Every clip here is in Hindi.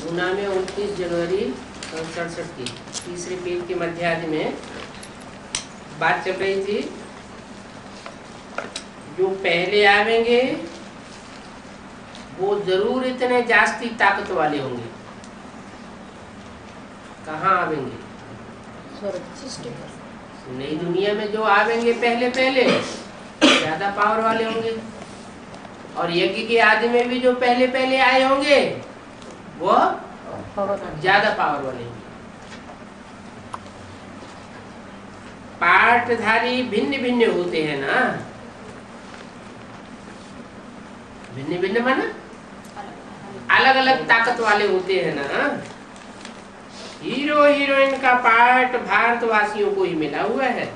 पूना में 29 जनवरी 1967 की तीसरे पेज के मध्यार्ध में बात चल रही थी। जो पहले आवेंगे वो जरूर इतने जास्ती ताकत वाले होंगे। कहाँ आवेंगे? नई दुनिया में जो आवेंगे पहले पहले ज्यादा पावर वाले होंगे, और यज्ञ के आदि में भी जो पहले पहले आए होंगे वो ज्यादा पावर वाले होंगे। पाठधारी भिन्न भिन्न होते हैं ना, भिन्न भिन्न माना अलग अलग ताकत वाले होते हैं ना। हीरो हीरोइन का पार्ट भारतवासियों को ही मिला हुआ है,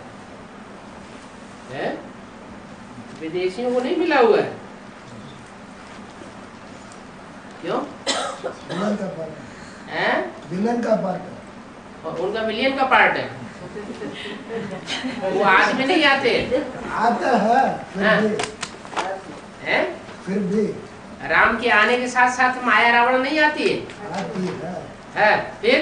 विदेशियों को नहीं मिला हुआ है। क्यों? विलन का पार्ट है, और उनका विलियन का पार्ट है। वो आज में नहीं आते, आता है फिर भी राम के आने के साथ साथ माया रावण नहीं आती है, फिर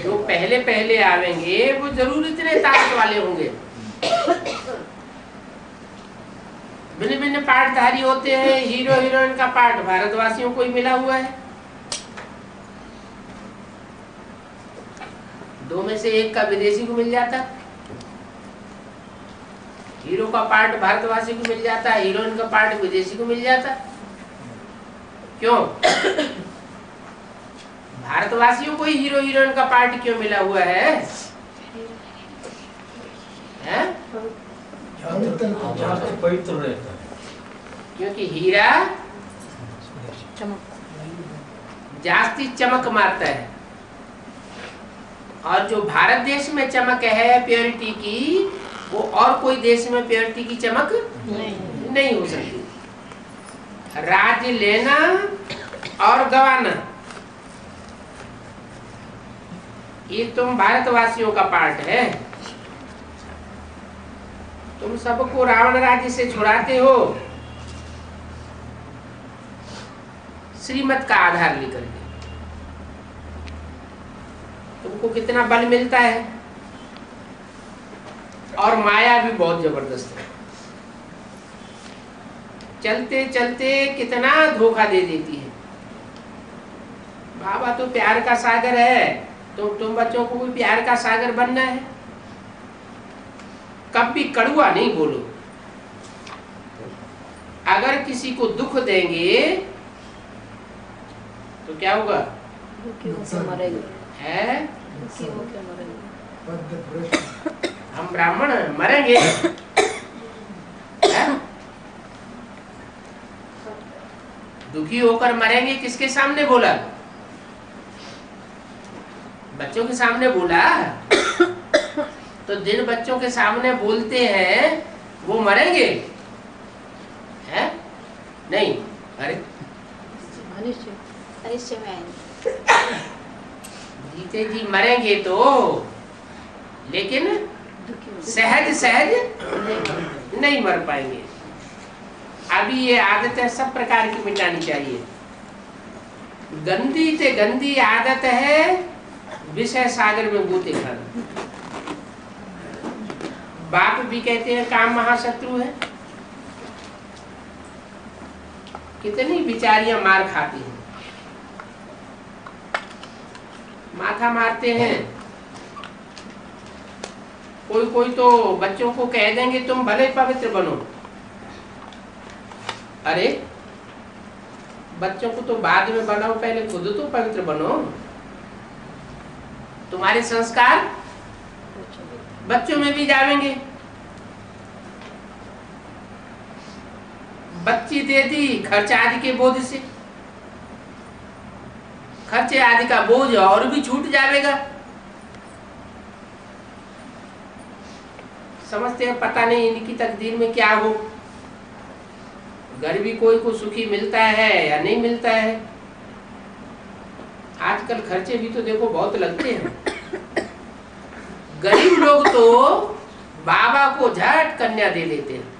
जो पहले पहले आवेंगे वो जरूर इतने ताकत वाले होंगे। भिन्न भिन्न पार्टधारी होते हैं। हीरो हीरोइन का पार्ट भारतवासियों को ही मिला हुआ है। दो में से एक का विदेशी को मिल जाता, हीरो का पार्ट भारतवासी को मिल जाता, हीरोइन का पार्ट विदेशी को मिल जाता। क्यों? भारतवासियों को ही हीरो हीरोइन का पार्ट क्यों मिला हुआ है? पवित्र रहता है, क्योंकि हीरा जास्ती चमक मारता है, और जो भारत देश में चमक है प्योरिटी की, वो और कोई देश में प्योरिटी की चमक नहीं हो सकती। राज्य लेना और गवाना ये तुम भारतवासियों का पार्ट है। तुम सबको रावण राज्य से छुड़ाते हो श्रीमत का आधार लेकर के। तुमको कितना बल मिलता है, और माया भी बहुत जबरदस्त है। चलते चलते कितना धोखा दे देती है। बाबा तो प्यार का सागर है, तो तुम बच्चों को भी प्यार का सागर बनना है। कभी कड़ुआ नहीं बोलो। अगर किसी को दुख देंगे तो क्या होगा? है हम ब्राह्मण मरेंगे, दुखी होकर मरेंगे। किसके सामने बोला? बच्चों के सामने बोला। तो जिन बच्चों के सामने बोलते हैं वो मरेंगे, हैं? नहीं, अरे जीते जी मरेंगे तो, लेकिन सहज सहज नहीं मर पाएंगे। अभी ये आदतें सब प्रकार की मिटानी चाहिए। गंदी से गंदी आदत है विषय सागर में गोते खाना। बाप भी कहते हैं काम महाशत्रु है। कितनी बिचारियां मार खाती हैं, माथा मारते हैं। कोई कोई तो बच्चों को कह देंगे तुम भले पवित्र बनो। अरे बच्चों को तो बाद में बनाओ, पहले खुद तो पवित्र बनो। तुम्हारे संस्कार बच्चों में भी जावेंगे। बच्ची दे दी खर्च आदि के बोझ से, खर्चे आदि का बोझ और भी छूट जाएगा। समझते हैं पता नहीं इनकी तकदीर में क्या हो। गरीबी कोई को सुखी मिलता है या नहीं मिलता है। आजकल खर्चे भी तो देखो बहुत लगते हैं। गरीब लोग तो बाबा को झट कन्या दे देते हैं।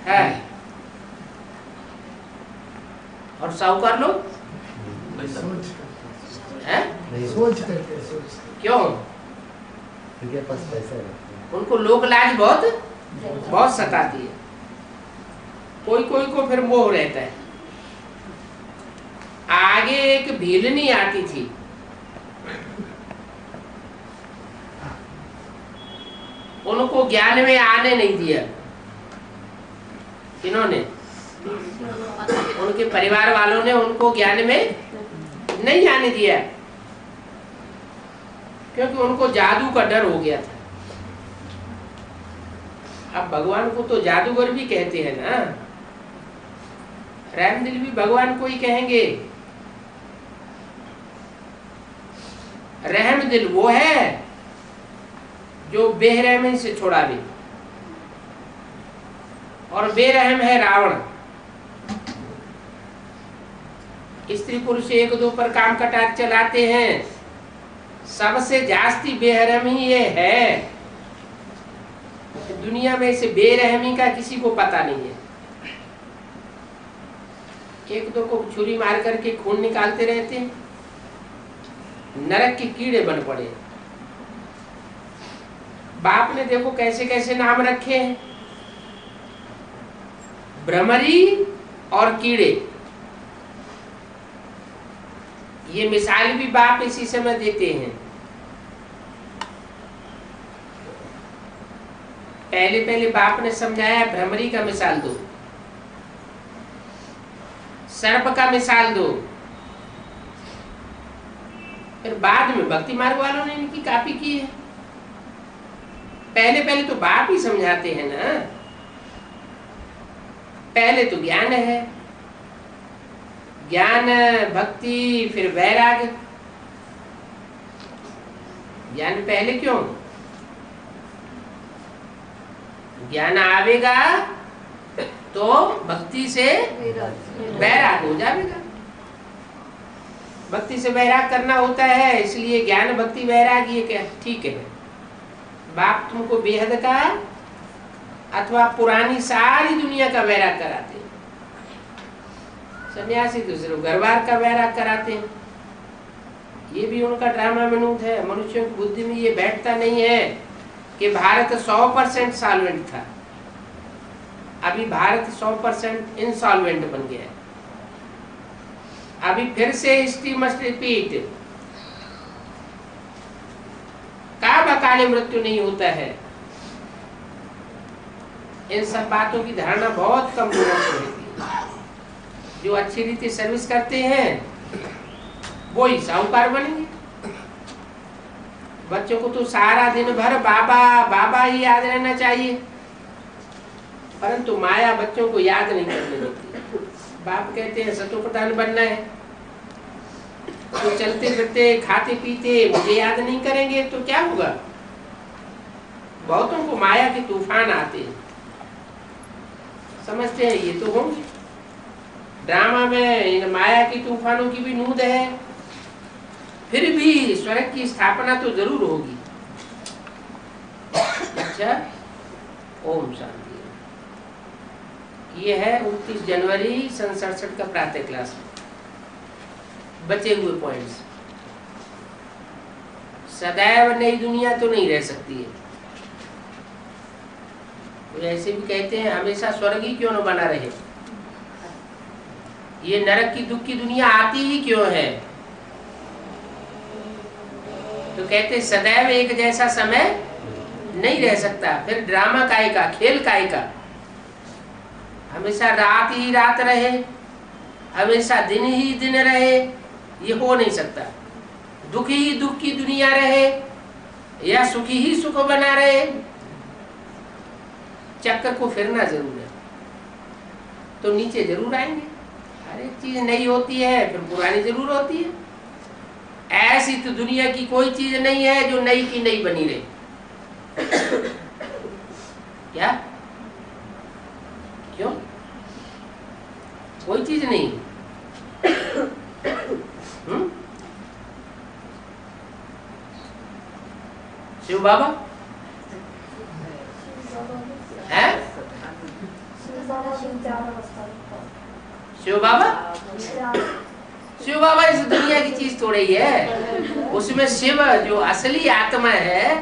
है और साहूकार लोग सोच हैं? सोच करके सोच क्यों? उनके पास पैसा है। उनको लोक लाज बहुत बहुत सताती है। कोई कोई को फिर मोह रहता है। आगे एक भीलनी आती थी, उनको ज्ञान में आने नहीं दिया। किन्होंने? उनके परिवार वालों ने उनको ज्ञान में नहीं आने दिया, क्योंकि उनको जादू का डर हो गया था। अब भगवान को तो जादूगर भी कहते हैं ना, रहमदिल भी भगवान को ही कहेंगे। रहमदिल वो है जो बेरहमी से छुड़ावे, और बेरहम है रावण। स्त्री पुरुष एक दो पर काम कटार चलाते हैं, सबसे जास्ती बेरहमी ये है। दुनिया में से बेरहमी का किसी को पता नहीं है। एक दो को छुरी मार करके खून निकालते रहते हैं, नरक के कीड़े बन पड़े। बाप ने देखो कैसे कैसे नाम रखे हैं, भ्रमरी और कीड़े। ये मिसाल भी बाप इसी समय देते हैं। पहले पहले बाप ने समझाया भ्रमरी का मिसाल दो, सर्प का मिसाल दो। फिर बाद में भक्ति मार्ग वालों ने इनकी कॉपी की है। पहले पहले तो बाप ही समझाते हैं ना। पहले तो ज्ञान है, ज्ञान भक्ति फिर वैराग्य। ज्ञान पहले क्यों? ज्ञान आवेगा तो भक्ति से वैराग हो जाएगा। भक्ति से वैराग करना होता है, इसलिए ज्ञान भक्ति वैराग ये क्या ठीक है। बाप तुमको बेहद का अथवा पुरानी सारी दुनिया का वैराग कराते हैं। सन्यासी दूसरे घरबार का वैराग कराते हैं। ये भी उनका ड्रामा मनूत है। मनुष्यों की बुद्धि में ये बैठता नहीं है कि भारत 100% सॉल्वेंट था, अभी भारत 100% इनसॉल्वेंट बन गया है। अभी फिर से हिस्ट्री मस्ट रिपीट। का बकाले मृत्यु नहीं होता है। इन सब बातों की धारणा बहुत कम लोगों को रहती है। जो अच्छी रीति सर्विस करते हैं वो ही साहूकार बनेंगे। बच्चों को तो सारा दिन भर बाबा बाबा ही याद रहना चाहिए, परंतु माया बच्चों को याद नहीं करने देती। बाप कहते हैं सतो प्रधान बनना है, तो चलते फिरते खाते पीते मुझे याद नहीं करेंगे तो क्या होगा। बहुतों को माया के तूफान आते हैं, समझते हैं ये तो होंगे। ड्रामा में इन माया की तूफानों की भी नूद है, फिर भी स्वर्ग की स्थापना तो जरूर होगी। अच्छा, ओम शांति। ये है 29 जनवरी सन 67 का प्रातः क्लास में बचे हुए पॉइंट्स। सदैव नई दुनिया तो नहीं रह सकती है। तो ऐसे भी कहते हैं हमेशा स्वर्ग ही क्यों न बना रहे, ये नरक की दुख की दुनिया आती ही क्यों है। तो कहते सदैव एक जैसा समय नहीं रह सकता। फिर ड्रामा काय का, खेल काय का। हमेशा रात ही रात रहे, हमेशा दिन ही दिन रहे, ये हो नहीं सकता। दुखी ही दुख की दुनिया रहे या सुखी ही सुख बना रहे, चक्कर को फिरना जरूर है। तो नीचे जरूर आएंगे। हर एक चीज नई होती है, फिर पुरानी जरूर होती है। ऐसी तो दुनिया की कोई चीज नहीं है जो नई की नई बनी रहे। क्या? क्यों? कोई चीज नहीं। शिव बाबा है? शिव बाबा शिव बाबा इस दुनिया की चीज थोड़ी है। उसमें शिव जो असली आत्मा है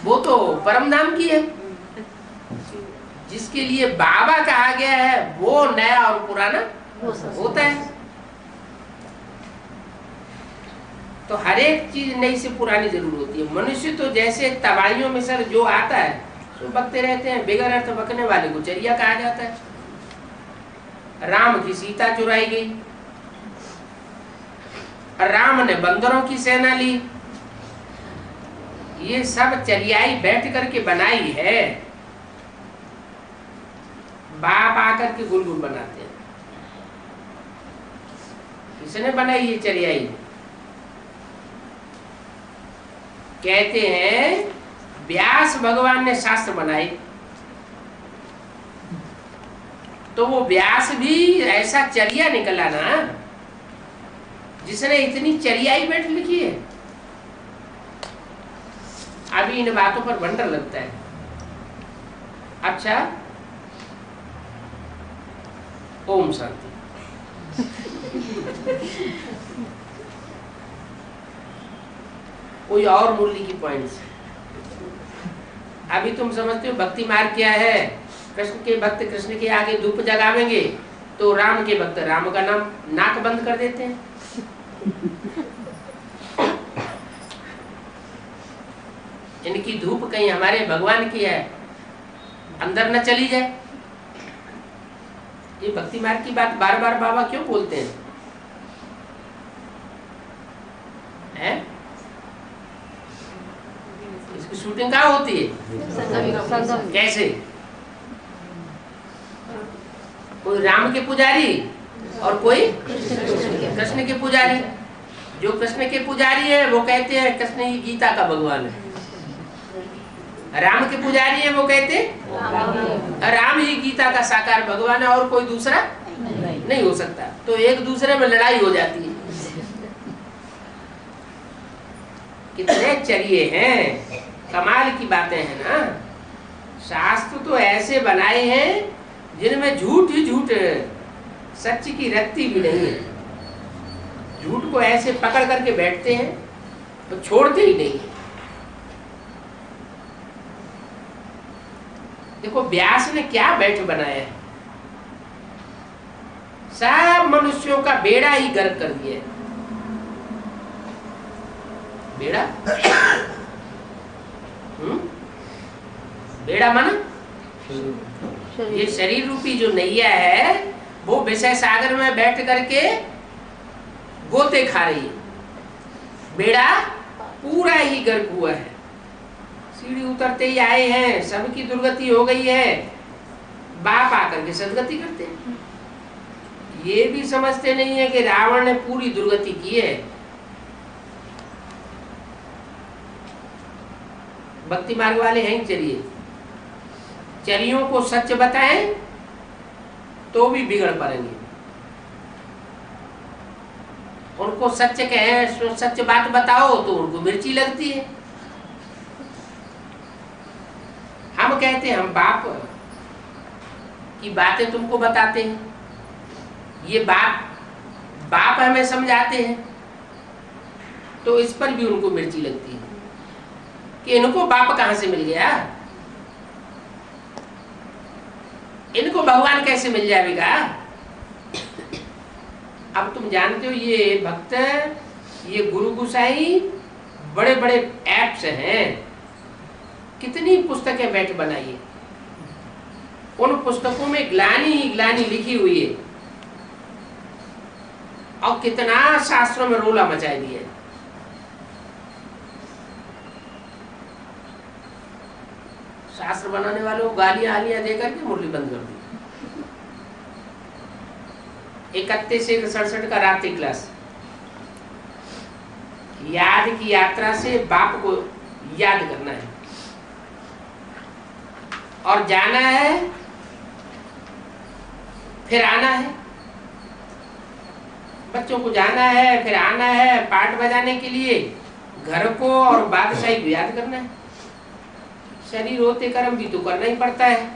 वो तो परम धाम की है। जिसके लिए बाबा कहा गया है वो नया और पुराना होता है। तो हर एक चीज नई से पुरानी जरूर होती है। मनुष्य तो जैसे तबाहियों में सर जो आता है सो बकते रहते हैं। बेगर अर्थ बकने वाले को चरिया कहा जाता है। राम की सीता चुराई गई, राम ने बंदरों की सेना ली। ये सब चरियाई बैठ करके बनाई है। बाप आकर के गुलगुल बनाते हैं। किसने बनाई ये चरियाई? कहते हैं व्यास भगवान ने शास्त्र बनाए। तो वो व्यास भी ऐसा चरिया निकला ना जिसने इतनी चरियाई बैठ लिखी है। अभी इन बातों पर वंडर लगता है। अच्छा, ओम शांति। कोई और मूल्य की पॉइंट्स? अभी तुम समझते हो भक्ति मार्ग क्या है। कृष्ण के भक्त कृष्ण के आगे धूप जगावेंगे तो राम के भक्त राम का नाम नाक बंद कर देते हैं। इनकी धूप कहीं हमारे भगवान की है अंदर न चली जाए। ये भक्ति मार्ग की बात बार बार बाबा क्यों बोलते हैं? इसकी शूटिंग कहाँ होती है? कैसे? कोई राम के पुजारी और कोई कृष्ण के पुजारी। जो कृष्ण के पुजारी है वो कहते हैं कृष्ण ही गीता का भगवान है। राम के पुजारी है वो कहते राम ही गीता का साकार भगवान है और कोई दूसरा नहीं हो सकता। तो एक दूसरे में लड़ाई हो जाती है। कितने चरिये हैं, कमाल की बातें हैं ना। शास्त्र तो ऐसे बनाए हैं जिनमें झूठ ही झूठ, सच की रत्ती भी नहीं है। झूठ को ऐसे पकड़ करके बैठते हैं तो छोड़ते ही नहीं। देखो व्यास ने क्या बैठ बनाया है। सब मनुष्यों का बेड़ा ही गर्क कर दिया है। बेड़ा बेड़ा माना ये शरीर रूपी जो नैया है वो विषय सागर में बैठ करके गोते खा रही है। बेड़ा पूरा ही गर्क हुआ है। सीढ़ी उतरते ही आए हैं, सबकी दुर्गति हो गई है। बाप आकर के सदगति करते हैं। ये भी समझते नहीं है कि रावण ने पूरी दुर्गति की है। भक्ति मार्ग वाले हैं चरिये। चरियों को सच बताएं तो भी बिगड़ पड़ेंगे। उनको सच कहें, सच बात बताओ तो उनको मिर्ची लगती है। हम कहते हैं हम बाप की बातें तुमको बताते हैं। ये बाप हमें समझाते हैं तो इस पर भी उनको मिर्ची लगती है कि इनको बाप कहां से मिल गया। इनको भगवान कैसे मिल जाएगा। अब तुम जानते हो ये भक्त, ये गुरु गुसाई बड़े बड़े ऐप्स हैं। कितनी पुस्तकें बैठ बनाई। उन पुस्तकों में ग्लानी ही ग्लानी लिखी हुई है और कितना शास्त्रों में रोला मचा दिया है। शास्त्र बनाने वालों को गालियां आलियां देकर के मुरली बंद कर दी। 31 से 67 का रात्रि क्लास। याद की यात्रा से बाप को याद करना है और जाना है फिर आना है। बच्चों को जाना है फिर आना है पाठ बजाने के लिए। घर को और बादशाही को याद करना है। शरीर होते कर्म भी तो करना ही पड़ता है।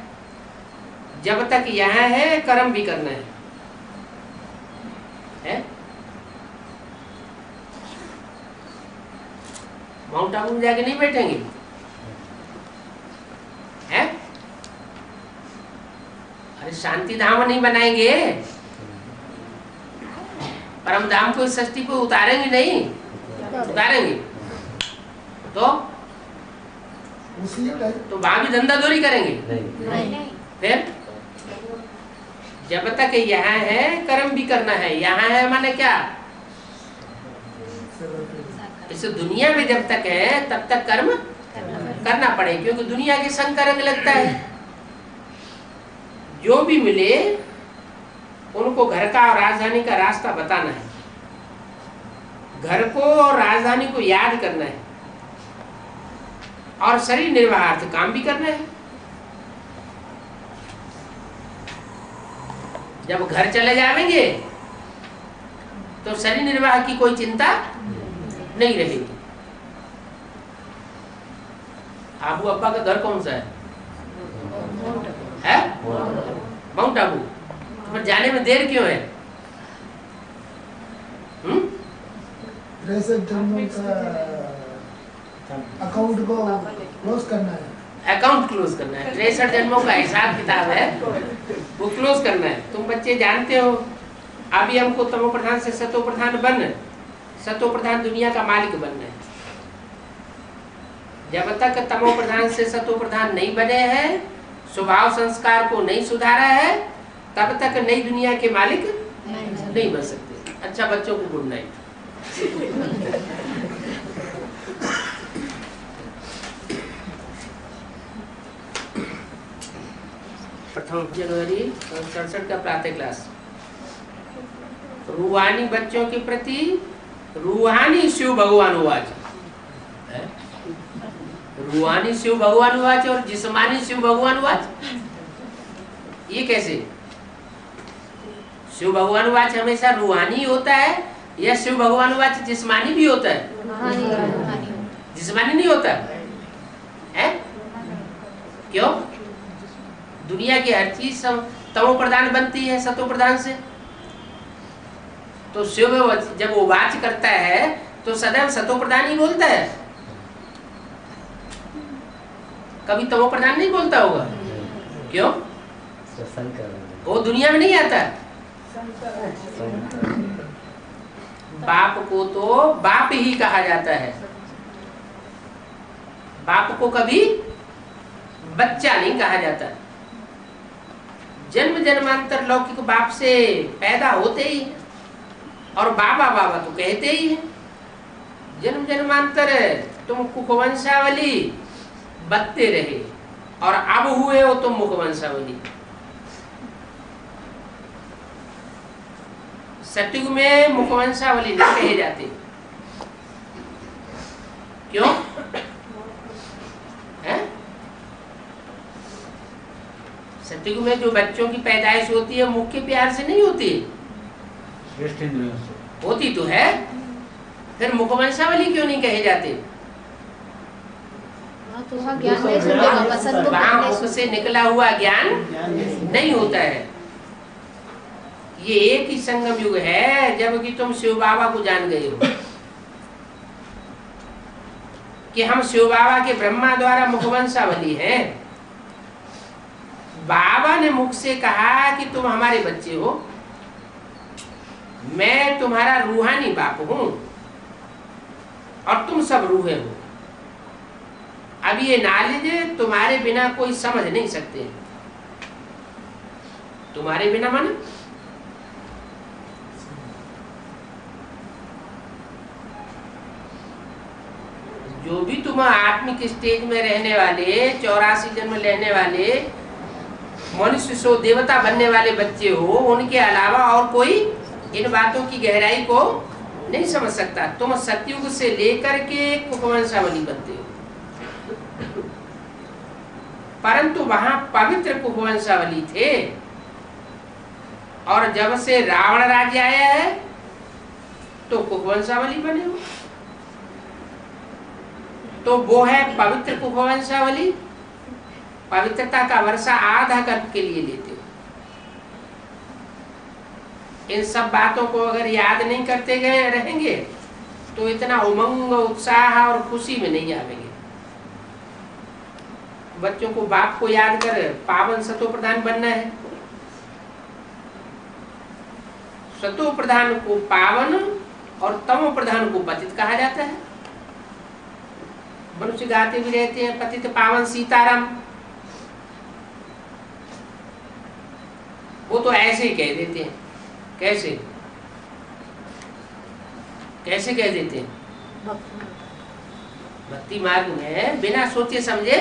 जब तक यहाँ है कर्म भी करना है माउंट आबू में जाके नहीं बैठेंगे हैं? अरे शांति धाम नहीं बनाएंगे, परम धाम को षष्ठी को उतारेंगे नहीं, उतारेंगे तो वहां भी धंधा दौरी करेंगे नहीं। फिर जब तक यहाँ है कर्म भी करना है, यहाँ है माने क्या, इस दुनिया में जब तक है तब तक कर्म करना पड़े, क्योंकि दुनिया के संग का रंग लगता है। जो भी मिले उनको घर का और राजधानी का रास्ता बताना है, घर को और राजधानी को याद करना है, और शरीर निर्वाहार्थ काम भी करना है। जब घर चले जाएंगे तो शरीर निर्वाह की कोई चिंता नहीं रहेगी। आबू अब्बा का घर कौन सा है? माउंट आबू। तो जाने में देर क्यों है? अकाउंट को क्लोज करना है, अकाउंट क्लोज करना है, 63 जन्मों का हिसाब किताब है, वो क्लोज करना है। तुम बच्चे जानते हो अभी हमको तमो प्रधान से सतो प्रधान बनना, सतो प्रधान दुनिया का मालिक बनना है। जब तक तमो प्रधान से सतो प्रधान नहीं बने हैं, स्वभाव संस्कार को नहीं सुधारा है, तब तक नई दुनिया के मालिक नहीं बन सकते। अच्छा बच्चों को गुड नाइट। प्रथम जनवरी 67 का प्रातः क्लास। रूहानी बच्चों के प्रति रूहानी शिव भगवान उवाच, रूहानी शिव भगवान उवाच और जिस्मानी शिव भगवान उवाच, ये कैसे? शिव भगवान उवाच हमेशा रूहानी होता है या शिव भगवान उवाच जिस्मानी भी होता है? जिस्मानी नहीं होता है? क्यों? दुनिया की हर चीज तमो प्रधान बनती है सतो प्रधान से। तो शिव जब वो वाच करता है तो सदैव सतो प्रधान ही बोलता है, कभी तमो प्रधान नहीं बोलता होगा। क्यों? वो दुनिया में नहीं आता। बाप को तो बाप ही कहा जाता है, बाप को कभी बच्चा नहीं कहा जाता। जन्म जन्मांतर लौकिक बाप से पैदा होते ही और बाबा बाबा तो कहते ही है। जन्म जन्मांतर तुम कुखवंशावली बत्ते रहे और अब हुए हो तुम मुखवंशावली। सतयुग में मुखवंशावली नहीं कहे जाते। क्यों? सतयुग में जो बच्चों की पैदाइश होती है मुख के प्यार से नहीं होती, होती तो है, फिर मुखवंशावली क्यों नहीं कहे जाते? वहां मुख से निकला हुआ ज्ञान नहीं होता है। ये एक ही संगम युग है जबकि तुम शिव बाबा को जान गए हो कि हम शिव बाबा के ब्रह्मा द्वारा मुखवंशावली हैं। बाबा ने मुख से कहा कि तुम हमारे बच्चे हो, मैं तुम्हारा रूहानी बाप हूं और तुम सब रूहे हो। अब ये नॉलेज तुम्हारे बिना कोई समझ नहीं सकते। तुम्हारे बिना माने जो भी तुम आत्मिक स्टेज में रहने वाले 84 जन्म लेने वाले मनुष्य सो देवता बनने वाले बच्चे हो, उनके अलावा और कोई इन बातों की गहराई को नहीं समझ सकता। तुम सतयुग से लेकर के कुखवंशावली बनते हो, परंतु वहां पवित्र कुखवंशावली थे और जब से रावण राज्य आया है तो कुखवंशावली बने हो। तो वो है पवित्र कुखवंशावली। पवित्रता का वर्षा आधा कल्प के लिए लेते हो। इन सब बातों को अगर याद नहीं करते गए रहेंगे तो इतना उमंग उत्साह और खुशी में नहीं आवेंगे। बच्चों को बाप को याद कर पावन सतो प्रधान बनना है। सतो प्रधान को पावन और तमो प्रधान को पतित कहा जाता है। मनुष्य गाते भी रहते हैं पतित पावन सीताराम, वो तो ऐसे ही कह देते हैं। कैसे कैसे कह देते हैं? भक्ति मार्ग में बिना सोचे समझे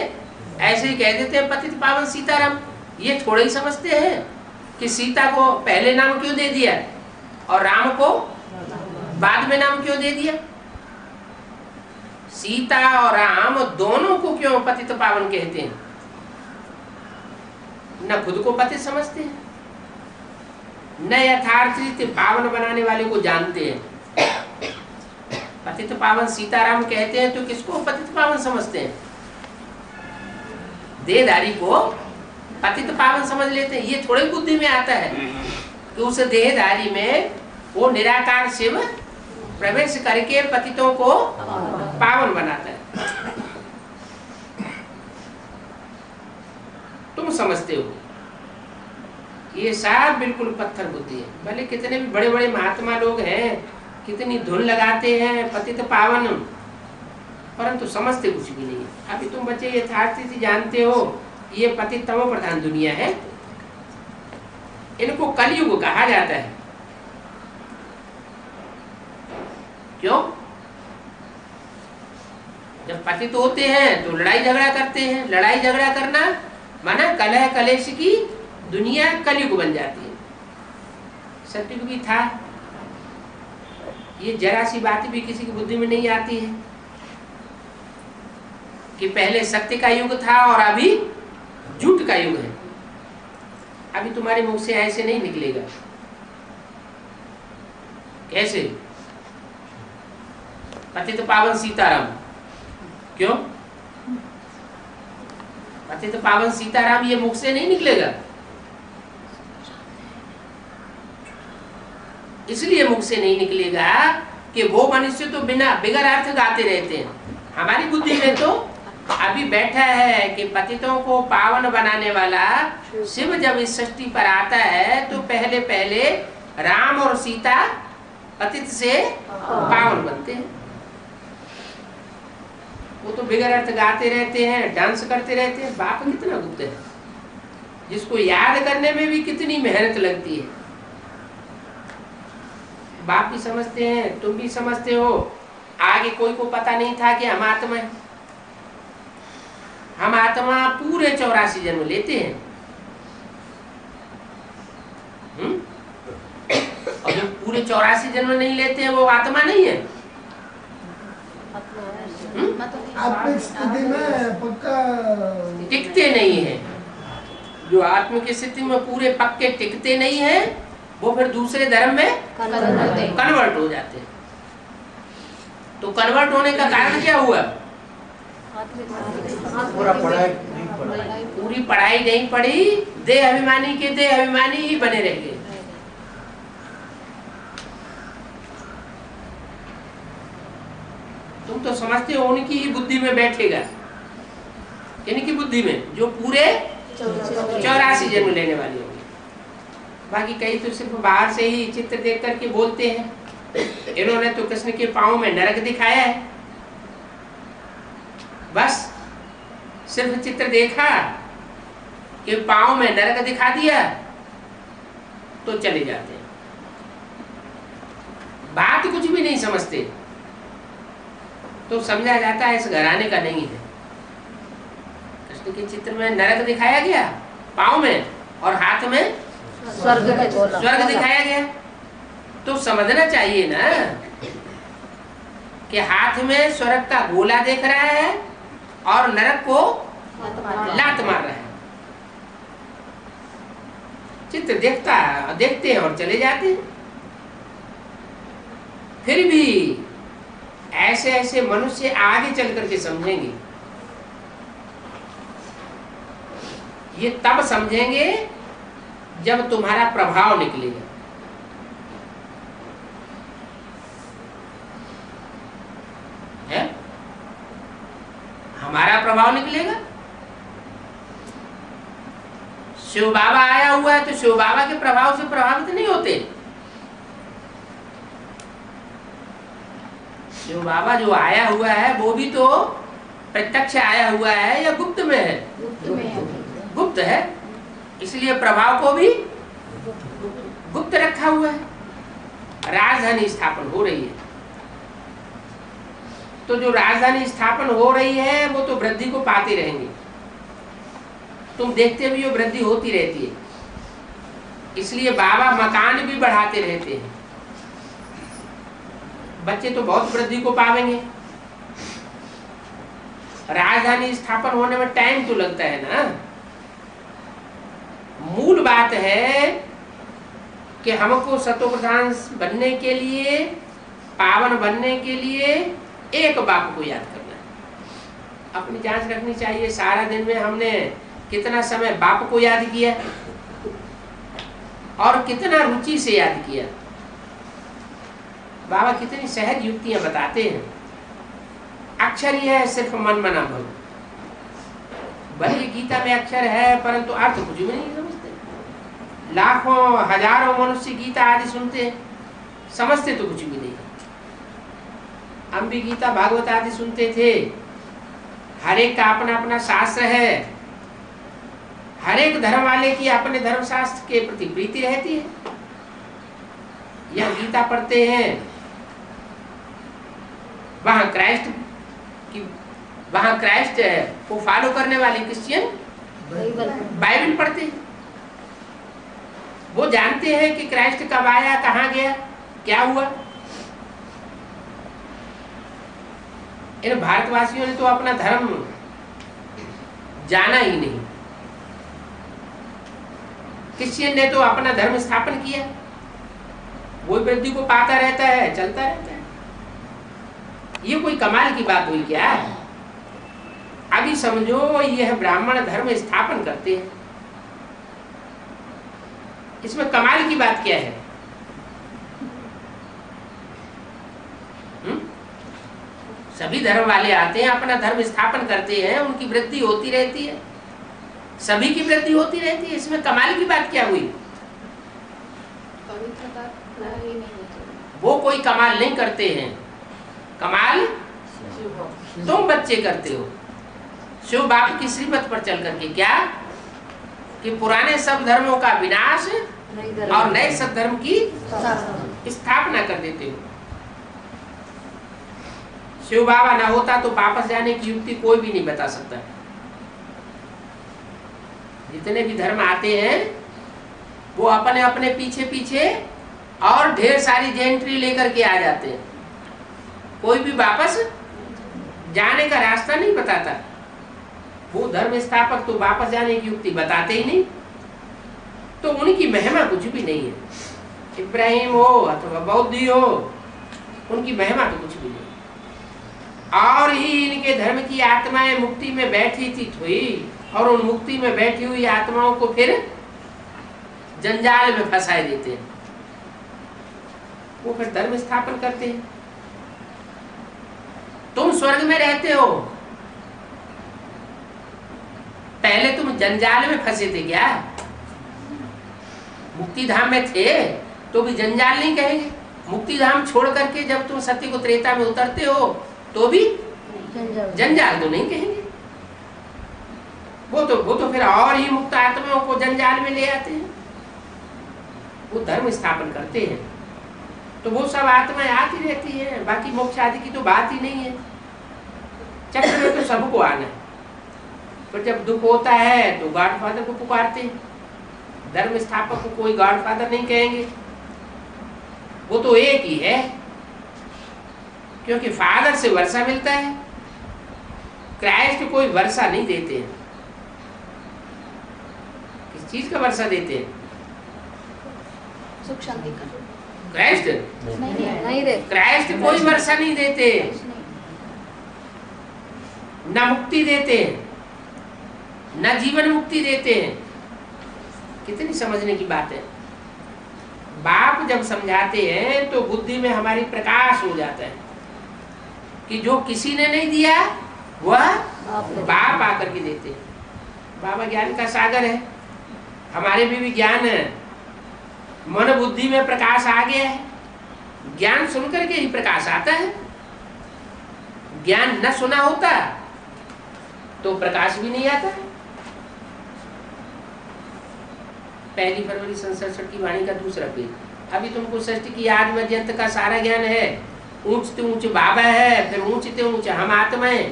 ऐसे ही कह देते हैं पतित पावन सीताराम। ये थोड़े ही समझते हैं कि सीता को पहले नाम क्यों दे दिया और राम को बाद में नाम क्यों दे दिया। सीता और राम दोनों को क्यों पतित पावन कहते हैं? न खुद को पतित समझते हैं, न यथार्थ रीति पावन बनाने वाले को जानते हैं। पतित पावन सीताराम कहते हैं तो किसको पतित पावन समझते हैं? देहधारी को पतित पावन समझ लेते हैं। ये थोड़ी बुद्धि में आता है कि उस देहधारी में वो निराकार शिव प्रवेश करके पतितों को पावन बनाता है। तुम समझते हो ये सब बिल्कुल पत्थर बुद्धि है। भले कितने भी बड़े बड़े महात्मा लोग हैं, कितनी धुन लगाते हैं पतित पावन, परंतु समझते कुछ भी नहीं है। अभी तुम बच्चे यथार्थ से जानते हो ये पतित तमो प्रधान दुनिया है। इनको कलयुग कहा जाता है। क्यों? जब पतित होते हैं तो लड़ाई झगड़ा करते हैं। लड़ाई झगड़ा करना माना कलह कलेश की दुनिया कलयुग बन जाती है। सतयुग भी था। ये जरा सी बात भी किसी की बुद्धि में नहीं आती है कि पहले सत्य का युग था और अभी झूठ का युग है। अभी तुम्हारे मुख से ऐसे नहीं निकलेगा। कैसे? पतित पावन सीताराम। क्यों? पतित पावन सीताराम ये मुख से नहीं निकलेगा। इसलिए मुख से नहीं निकलेगा कि वो मनुष्य तो बिना बिगर अर्थ गाते रहते हैं। हमारी बुद्धि में तो अभी बैठा है कि पतितों को पावन बनाने वाला शिव जब इस सृष्टि पर आता है तो पहले पहले राम और सीता पतित से पावन बनते हैं। वो तो बिगर अर्थ गाते रहते हैं, डांस करते रहते हैं। बाप कितना गुप्त है, जिसको याद करने में भी कितनी मेहनत लगती है। बाप भी समझते हैं, तुम भी समझते हो। आगे कोई को पता नहीं था कि हम आत्मा है। हम आत्मा पूरे 84 जन्म लेते हैं। और जो पूरे 84 जन्म नहीं लेते हैं वो आत्मा नहीं है। आत्मिक स्थिति में पक्का टिकते नहीं है। जो आत्म की स्थिति में पूरे पक्के टिकते नहीं है वो फिर दूसरे धर्म में कन्वर्ट हो जाते हैं। तो कन्वर्ट होने का कारण क्या हुआ? पूरा पढ़ाई नहीं पढ़ा, पूरी पढ़ाई नहीं पढ़ी, देह अभिमानी के देह अभिमानी ही बने रह गए। तुम तो समझते हो उनकी ही बुद्धि में बैठेगा, इनकी बुद्धि में जो पूरे 84 जन्म लेने वाली होगी। बाकी कई तो सिर्फ बाहर से ही चित्र देख करके बोलते हैं। इन्होंने तो कृष्ण के पांव में नरक दिखाया है। बस सिर्फ चित्र देखा कि पांव में नरक दिखा दिया तो चले जाते हैं। बात कुछ भी नहीं समझते। तो समझा जाता है इस घराने का नहीं है। कृष्ण के चित्र में नरक दिखाया गया पांव में और हाथ में स्वर्ग दिखाया गया। तो समझना चाहिए ना कि हाथ में स्वर्ग का गोला देख रहा है और नरक को लात मार रहा है। चित्र देखते हैं और चले जाते हैं। फिर भी ऐसे ऐसे मनुष्य आगे चल करके समझेंगे। ये तब समझेंगे जब तुम्हारा प्रभाव निकलेगा। है, हमारा प्रभाव निकलेगा। शिव बाबा आया हुआ है तो शिव बाबा के प्रभाव से प्रभावित नहीं होते। शिव बाबा जो आया हुआ है वो भी तो प्रत्यक्ष आया हुआ है या गुप्त में है? गुप्त है, इसलिए प्रभाव को भी गुप्त रखा हुआ है। राजधानी स्थापन हो रही है, तो जो राजधानी स्थापन हो रही है वो तो वृद्धि को पाते रहेंगे। तुम देखते भी हो वृद्धि होती रहती है, इसलिए बाबा मकान भी बढ़ाते रहते हैं। बच्चे तो बहुत वृद्धि को पावेंगे। राजधानी स्थापन होने में टाइम तो लगता है ना। मूल बात है कि हमको सतोप्रधान बनने के लिए, पावन बनने के लिए एक बाप को याद करना है। अपनी जांच रखनी चाहिए, सारा दिन में हमने कितना समय बाप को याद किया और कितना रुचि से याद किया। बाबा कितनी सहज युक्तियां बताते हैं। अक्षर ही है सिर्फ मन मना भव। भले गीता में अक्षर है परंतु अर्थ कुछ भी नहीं समझते। लाखों हजारों मनुष्य गीता आदि सुनते हैं, समझते तो कुछ भी नहीं। हम भी गीता भागवत आदि सुनते थे। हर एक का अपना अपना शास्त्र है, हर एक धर्म वाले की अपने धर्म शास्त्र के प्रति प्रीति रहती है। यह गीता पढ़ते हैं, वहां क्राइस्ट को फॉलो करने वाले क्रिश्चियन बाइबल पढ़ते हैं। वो जानते हैं कि क्राइस्ट कब आया, कहाँ गया, क्या हुआ। इन भारतवासियों ने तो अपना धर्म जाना ही नहीं। क्रिश्चियन ने तो अपना धर्म स्थापन किया, वो वृद्धि को पाता रहता है, चलता रहता है। ये कोई कमाल की बात हुई क्या? अभी समझो यह ब्राह्मण धर्म स्थापन करते हैं, इसमें कमाल की बात क्या है? सभी धर्म वाले आते हैं, अपना धर्म स्थापन करते हैं, उनकी वृद्धि होती रहती है, सभी की वृद्धि होती रहती है। इसमें कमाल की बात क्या हुई? वो कोई कमाल नहीं करते हैं, कमाल तुम बच्चे करते हो। शिव बाप की श्रीमत पर चल करके क्या कि पुराने सब धर्मों का विनाश और नए सब धर्म की स्थापना कर देते हो। शिव बाबा ना होता तो वापस जाने की युक्ति कोई भी नहीं बता सकता। जितने भी धर्म आते हैं वो अपने अपने पीछे पीछे और ढेर सारी जेंट्री लेकर के आ जाते हैं, कोई भी वापस जाने का रास्ता नहीं बताता। वो धर्म स्थापक तो वापस जाने की युक्ति बताते ही नहीं, तो उनकी महिमा कुछ भी नहीं है। इब्राहिम हो अथवा बौद्धि हो, उनकी महिमा तो कुछ भी नहीं। और ही इनके धर्म की आत्माएं मुक्ति में बैठी थी हुई, और उन मुक्ति में बैठी हुई आत्माओं को फिर जंजाल में फंसाए देते हैं। वो फिर धर्म स्थापन करते हैं। तुम स्वर्ग में रहते हो, पहले तुम जंजाल में फंसे थे क्या? मुक्ति धाम में थे तो भी जंजाल नहीं कहेंगे। मुक्ति धाम छोड़ करके जब तुम सत्य को त्रेता में उतरते हो तो भी जंजाल तो नहीं कहेंगे। वो तो फिर और ही मुक्त आत्माओं को जंजाल में ले आते हैं। वो धर्म स्थापन करते हैं तो वो सब आत्माएं आती रहती है, बाकी मोक्ष आदि की तो बात ही नहीं है। चक्र में तो सबको आना है, पर जब दुख होता है तो गॉडफादर को पुकारते हैं। धर्म स्थापक को कोई गॉडफादर नहीं कहेंगे, वो तो एक ही है, क्योंकि फादर से वर्षा मिलता है। क्राइस्ट कोई वर्षा नहीं देते हैं। किस चीज का वर्षा देते हैं? सुख शांति का। क्राइस्ट नहीं देते। क्राइस्ट कोई वर्षा नहीं देते, न मुक्ति देते हैं, न जीवन मुक्ति देते हैं। कितनी समझने की बात है। बाप जब समझाते हैं तो बुद्धि में हमारी प्रकाश हो जाता है। कि जो किसी ने नहीं दिया वह बाप आकर के देते हैं। बाबा ज्ञान का सागर है, हमारे भी ज्ञान है, मन बुद्धि में प्रकाश आ गया है। ज्ञान सुनकर के ही प्रकाश आता है, ज्ञान न सुना होता तो प्रकाश भी नहीं आता। 1 फरवरी 67 की वाणी का दूसरा पेज। अभी तुमको षष्ठ की आदि मध्यंत का सारा ज्ञान है। ऊंचते ऊंच बाबा है, फिर ऊंचते ऊंच हम आत्मा है,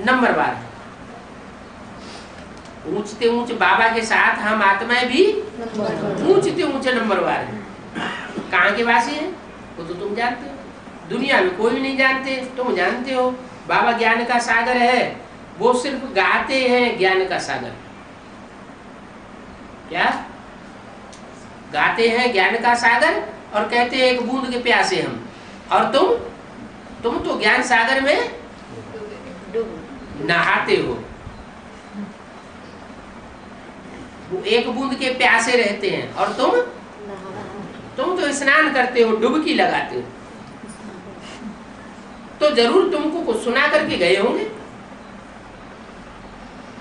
नंबर 12। ऊंचते ऊंच बाबा के साथ हम आत्माएं भी ऊंचते ऊंचे नंबर 12 है। कहाँ के वासी हैं वो तो तुम जानते हो, दुनिया में कोई नहीं जानते, तुम जानते हो। बाबा ज्ञान का सागर है, वो सिर्फ गाते हैं ज्ञान का सागर। क्या गाते हैं? ज्ञान का सागर, और कहते हैं एक बूंद के प्यासे हम। और तुम तो ज्ञान सागर में नहाते हो, वो एक बूंद के प्यासे रहते हैं, और तुम तो स्नान करते हो, डुबकी लगाते हो। तो जरूर तुमको कुछ सुना करके गए होंगे,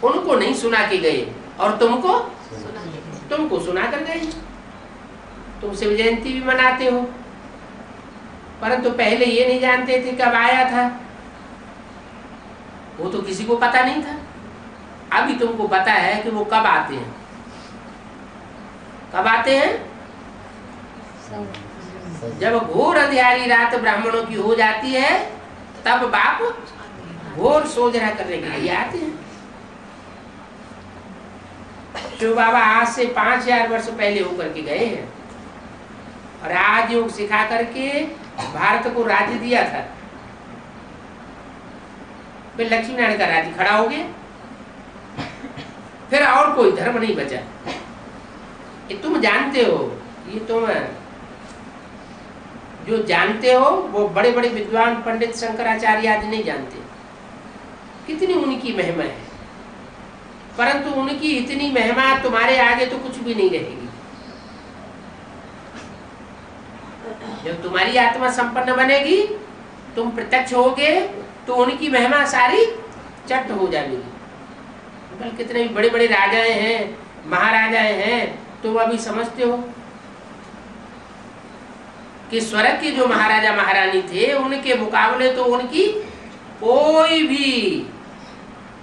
उनको नहीं सुना के गए, और तुमको सुना कर गए। तुम शिव जयंती भी मनाते हो, परंतु पहले ये नहीं जानते थे कब आया था, वो तो किसी को पता नहीं था। अभी तुमको पता है कि वो कब आते हैं। कब आते हैं? जब घोर अंधियारी रात ब्राह्मणों की हो जाती है, तब बाप घोर सोजरा करने के लिए आते हैं। शिव बाबा आज से 5000 वर्ष पहले होकर के गए हैं, और आज योग सिखा करके भारत को राज्य दिया था। फिर लक्ष्मी नारायण का राज्य खड़ा हो गया, फिर और कोई धर्म नहीं बचा। ये तुम जानते हो, ये तुम जो जानते हो वो बड़े बड़े विद्वान पंडित शंकराचार्य आदि नहीं जानते कितनी उनकी महिमा है, परंतु उनकी इतनी महिमा तुम्हारे आगे तो कुछ भी नहीं रहेगी। जब तुम्हारी आत्मा संपन्न बनेगी, तुम प्रत्यक्ष होगे, तो उनकी महिमा सारी चट हो जाएगी। कल कितने भी बड़े बड़े राजाएं हैं, महाराजाएं हैं, तुम अभी समझते हो कि स्वर्ग के जो महाराजा महारानी थे, उनके मुकाबले तो उनकी कोई भी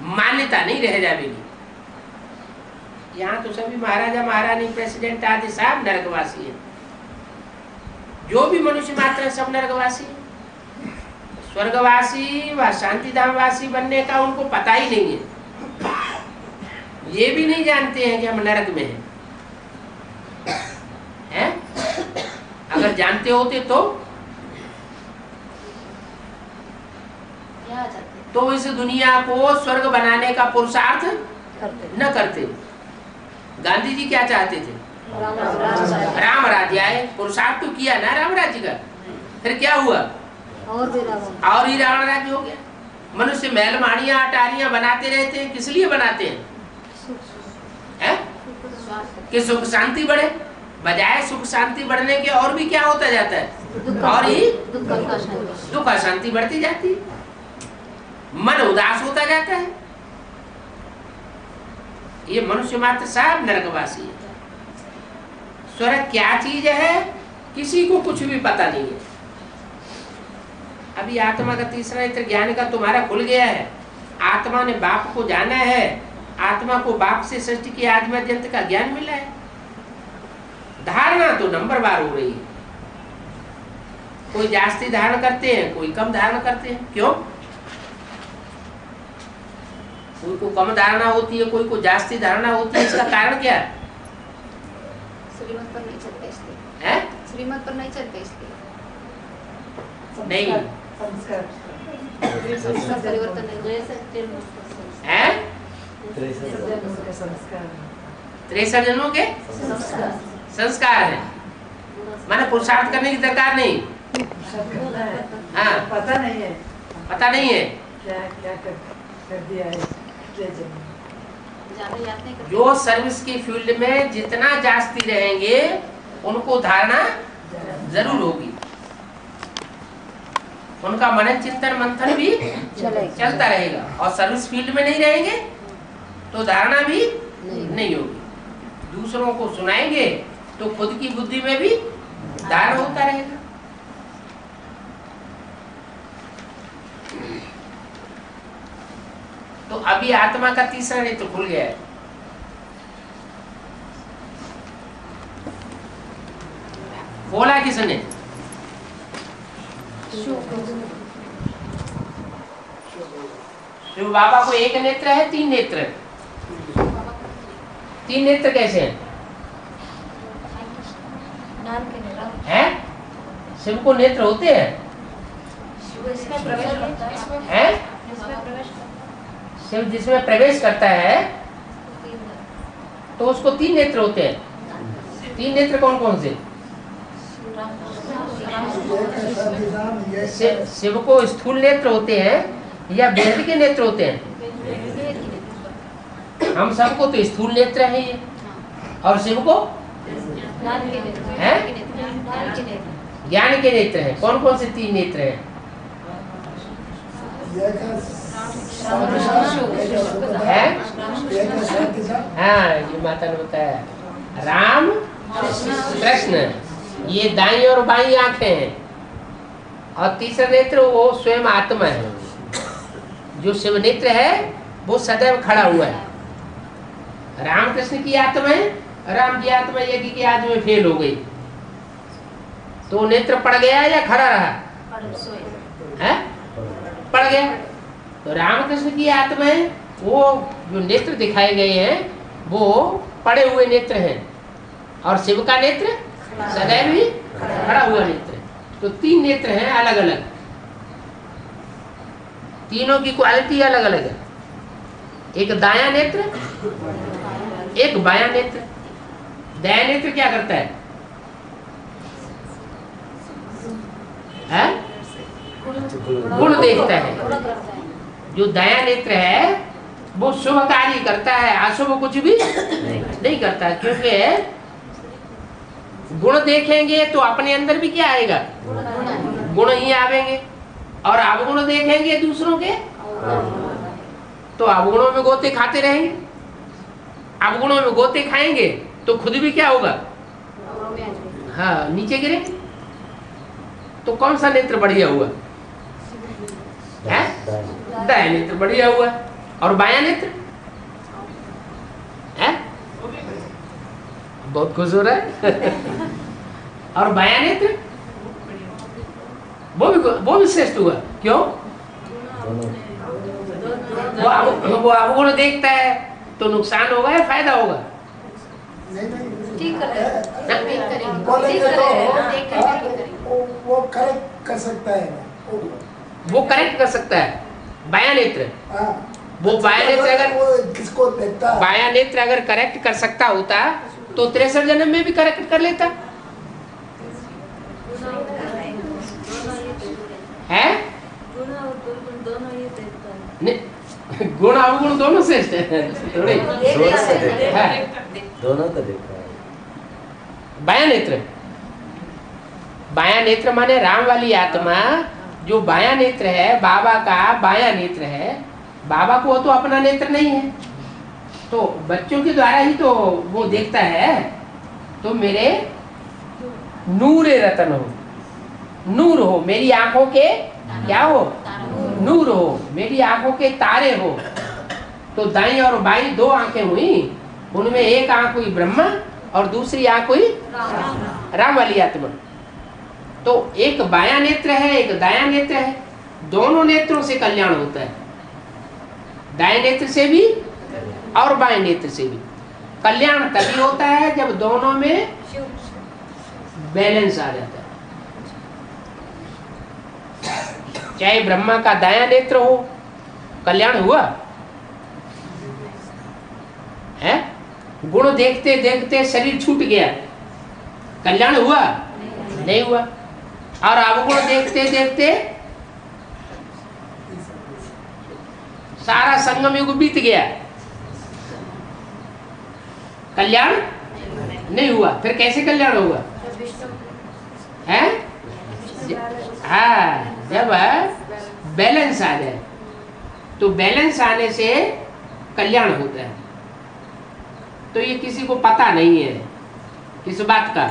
मान्यता नहीं रह जाएगी। यहाँ तो सभी महाराजा महारानी प्रेसिडेंट आदि सब नरकवासी है। जो भी मनुष्य मात्र है सब नरकवासी है। स्वर्गवासी व शांति धाम वासी बनने का उनको पता ही नहीं है। ये भी नहीं जानते हैं कि हम नरक में हैं। अगर जानते होते तो इस दुनिया को स्वर्ग बनाने का पुरुषार्थ न करते। गांधी जी क्या चाहते थे? राम राज्य आए, पुरुषार्थ तो किया ना राम राज्य का, फिर क्या हुआ? और ही रावण राज्य हो गया। मनुष्य महल माड़ियां अटारियां बनाते रहते हैं, किस लिए बनाते हैं? कि सुख शांति बढ़े। बजाय सुख शांति बढ़ने के और भी क्या होता जाता है? और ही दुख अशांति बढ़ती जाती है, मन उदास होता जाता है। ये मनुष्य मात्र सब नरकवासी है। स्वर्ग क्या चीज है किसी को कुछ भी पता नहीं है। अभी आत्मा का तीसरा नेत्र ज्ञान का तुम्हारा खुल गया है। आत्मा ने बाप को जाना है, आत्मा को बाप से सृष्टि की आदि मध्यंत का ज्ञान मिला है। धारणा तो नंबर बार हो रही है। कोई जास्ती धारण करते हैं, कोई कम धारण करते हैं। क्यों? कोई को कम धारणा होती है, कोई को जास्ती धारणा होती है। इसका कारण क्या है? श्रीमत पर नहीं चलते इसलिए। हैं? श्रीमत पर नहीं चलते इसलिए। नहीं परिवर्तन नहीं है। 63 जन्मों के संस्कार है। माने पुरुषार्थ करने की दरकार नहीं। हाँ, पता नहीं है, पता नहीं है क्या क्या कर दिया है। जो सर्विस की फील्ड में जितना जास्ती रहेंगे, उनको धारणा जरूर होगी। उनका मनन चिंतन मंथन भी चलता रहेगा। और सर्विस फील्ड में नहीं रहेंगे तो धारणा भी नहीं होगी। दूसरों को सुनाएंगे तो खुद की बुद्धि में भी धारण होता रहेगा। तो अभी आत्मा का तीसरा नेत्र खुल गया है। खोला किसने? शिव बाबा को एक नेत्र है, तीन नेत्र है? तीन नेत्र कैसे हैं? हैं? शिव को नेत्र होते हैं? हैं? शिव जिसमें प्रवेश करता है तो उसको तीन नेत्र होते हैं। तीन नेत्र कौन कौन से? शिव को स्थूल नेत्र होते हैं या वेद के नेत्र होते हैं? हम सबको तो स्थूल नेत्र है ये, और शिव को हैं? ज्ञान के नेत्र हैं। कौन कौन से तीन नेत्र हैं? हाँ, ये माता ने बताया, राम कृष्ण, ये दाई और बाई आंखें हैं। और तीसरा नेत्र वो स्वयं आत्मा है। जो शिव नेत्र है वो सदैव खड़ा हुआ है। राम कृष्ण की आत्मा है, राम की आत्मा यज्ञ की आज में फेल हो गई तो नेत्र पड़ गया या खड़ा रहा? है? पड़ गया। तो रामकृष्ण की आत्मा है, वो जो नेत्र दिखाए गए हैं वो पड़े हुए नेत्र हैं, और शिव का नेत्र सदैव ही खड़ा हुआ नेत्र है। तो तीन नेत्र हैं अलग अलग, तीनों की क्वालिटी अलग अलग है। एक दायां नेत्र, एक बायां नेत्र। दायां नेत्र क्या करता है? गुण देखता है। जो दायां नेत्र है वो शुभ कार्य करता है, अशुभ कुछ भी नहीं करता। क्योंकि गुण देखेंगे तो अपने अंदर भी क्या आएगा? गुण ही आवेंगे। और अवगुण देखेंगे दूसरों के तो अवगुणों में गोते खाते रहेंगे। अवगुणों में गोते खाएंगे तो खुद भी क्या होगा? हाँ, नीचे गिरे। तो कौन सा नेत्र बढ़िया हुआ? है? दायां नेत्र बढ़िया हुआ। और बायां नेत्र है? बहुत खुश हो रहा है। और बायां नेत्र वो भी श्रेष्ठ हुआ। क्यों? वो अवगुण देखता है तो नुकसान होगा या फायदा होगा? ठीक वो करेक्ट कर सकता है। वो करेक्ट कर सकता है। बायां नेत्र, वो बायां नेत्र अगर किसको देखता है? बायां नेत्र अगर करेक्ट कर सकता होता तो 63 जन्म में भी करेक्ट कर लेता है। गुण अवगुण दोनों श्रेष्ठ है। थोड़े दोनों तो देखता है। बायां नेत्र, बायां नेत्र माने राम वाली आत्मा। जो बायां नेत्र है बाबा का बायां नेत्र है। बाबा को तो अपना नेत्र नहीं है, तो बच्चों के द्वारा ही तो वो देखता है। तो मेरे नूरे रतन हो, नूर हो, मेरी आंखों के क्या हो? नूर हो, मेरी आंखों के तारे हो। तो दाई और बाई दो आंखें हुई, उनमें एक आंख हुई ब्रह्मा और दूसरी आंख हुई राम वाली आत्मा। तो एक बायां नेत्र है, एक दायां नेत्र है। दोनों नेत्रों से कल्याण होता है, दाएं नेत्र से भी और बाएं नेत्र से भी। कल्याण तभी होता है जब दोनों में बैलेंस आ जाता है। चाहे ब्रह्मा का दायां नेत्र हो, कल्याण हुआ है। गुण देखते देखते शरीर छूट गया, कल्याण हुआ? नहीं हुआ। और अवगुण देखते देखते सारा संगम युग बीत गया, कल्याण नहीं हुआ। फिर कैसे कल्याण होगा? है? हाँ, जब बैलेंस आ जाए, तो बैलेंस आने से कल्याण होता है। तो ये किसी को पता नहीं है किस बात का,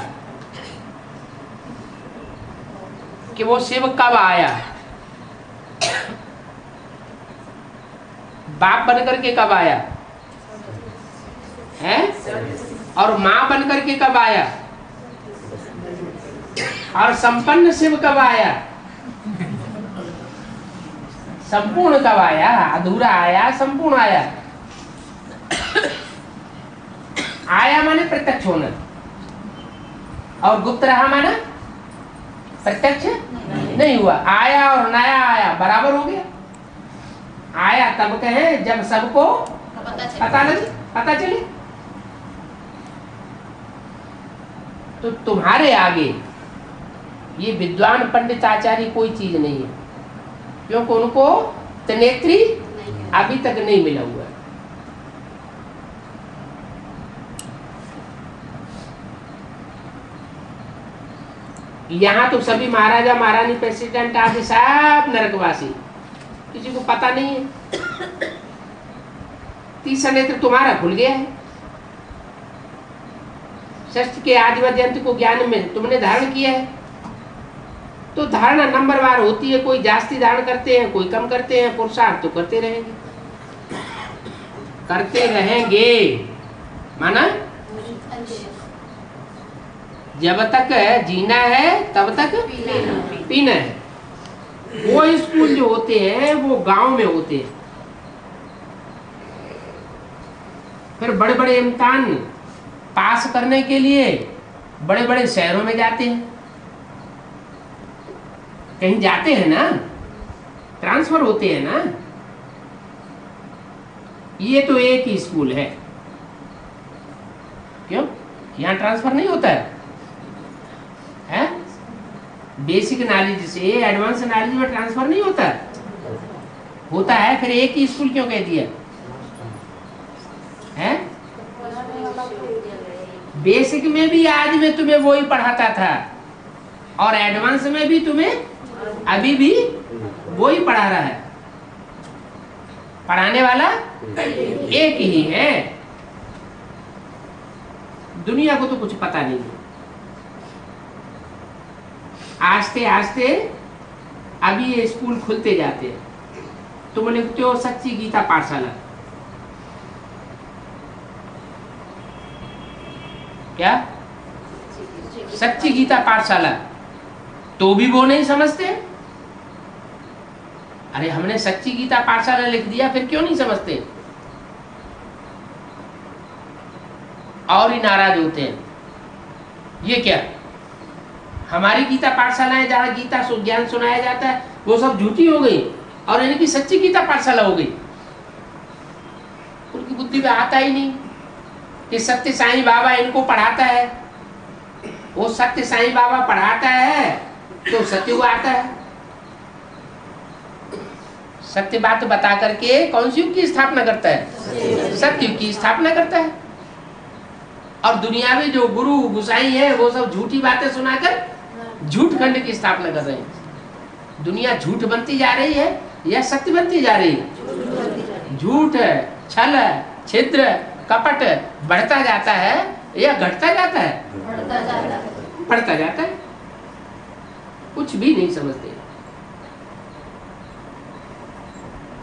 कि वो शिव कब आया, बाप बनकर के कब आया है, और माँ बनकर के कब आया, और संपन्न शिव कब आया, संपूर्ण कब आया, अधूरा आया, संपूर्ण आया। आया माने प्रत्यक्ष होना, और गुप्त रहा माना प्रत्यक्ष नहीं हुआ। आया और नया आया बराबर हो गया। आया तब कहें जब सबको पता चले। तो तुम्हारे आगे ये विद्वान पंडित आचार्य कोई चीज नहीं है, क्योंकि उनको त्रिनेत्री अभी तक नहीं मिला हुआ है। यहाँ तो सभी महाराजा महारानी प्रेसिडेंट आदि सब नरकवासी, किसी को पता नहीं है। तीसरा नेत्र तुम्हारा खुल गया है। षष्ठ के आदिवत जयंती को ज्ञान में तुमने धारण किया है। तो धारणा नंबरवार होती है, कोई जास्ती धारण करते हैं, कोई कम करते हैं। पुरुषार्थ तो करते रहेंगे, करते रहेंगे। माना जब तक जीना है तब तक पीना है। वो स्कूल जो होते हैं वो गांव में होते हैं, फिर बड़े बड़े इम्तिहान पास करने के लिए बड़े बड़े शहरों में जाते हैं, कहीं जाते हैं ना, ट्रांसफर होते हैं ना। ये तो एक ही स्कूल है, क्यों? यहाँ ट्रांसफर नहीं होता है, बेसिक नॉलेज से एडवांस नॉलेज में ट्रांसफर नहीं होता होता है। फिर एक ही स्कूल क्यों कह दिया है? बेसिक में भी आज में तुम्हें वो ही पढ़ाता था, और एडवांस में भी तुम्हें अभी भी वो ही पढ़ा रहा है। पढ़ाने वाला एक ही है। दुनिया को तो कुछ पता नहीं है। आस्ते आस्ते अभी ये स्कूल खुलते जाते हैं। तुम लिखते हो सच्ची गीता पाठशाला, क्या सच्ची गीता पाठशाला? तो भी वो नहीं समझते। अरे हमने सच्ची गीता पाठशाला लिख दिया, फिर क्यों नहीं समझते? और ही नाराज होते हैं। ये क्या, हमारी गीता पाठशालाएं जहाँ गीता ज्ञान सुनाया जाता है वो सब झूठी हो गई, और इनकी सच्ची गीता पाठशाला हो गई। उनकी बुद्धि में आता ही नहीं कि सत्य साईं बाबा इनको पढ़ाता है। वो सत्य साईं बाबा पढ़ाता है तो सत्य आता है। सत्य बात बता करके कौन सी युग की स्थापना करता है? सत्युग की स्थापना करता है। और दुनिया में जो गुरु गुसाई है वो सब झूठी बातें सुनाकर झूठ खंड की स्थापना कर रहे हैं। दुनिया झूठ बनती जा रही है या सत्य बनती जा रही है? झूठ, छल, छिद्र, कपट बढ़ता जाता है या घटता जाता है? बढ़ता जाता है। कुछ भी नहीं समझते।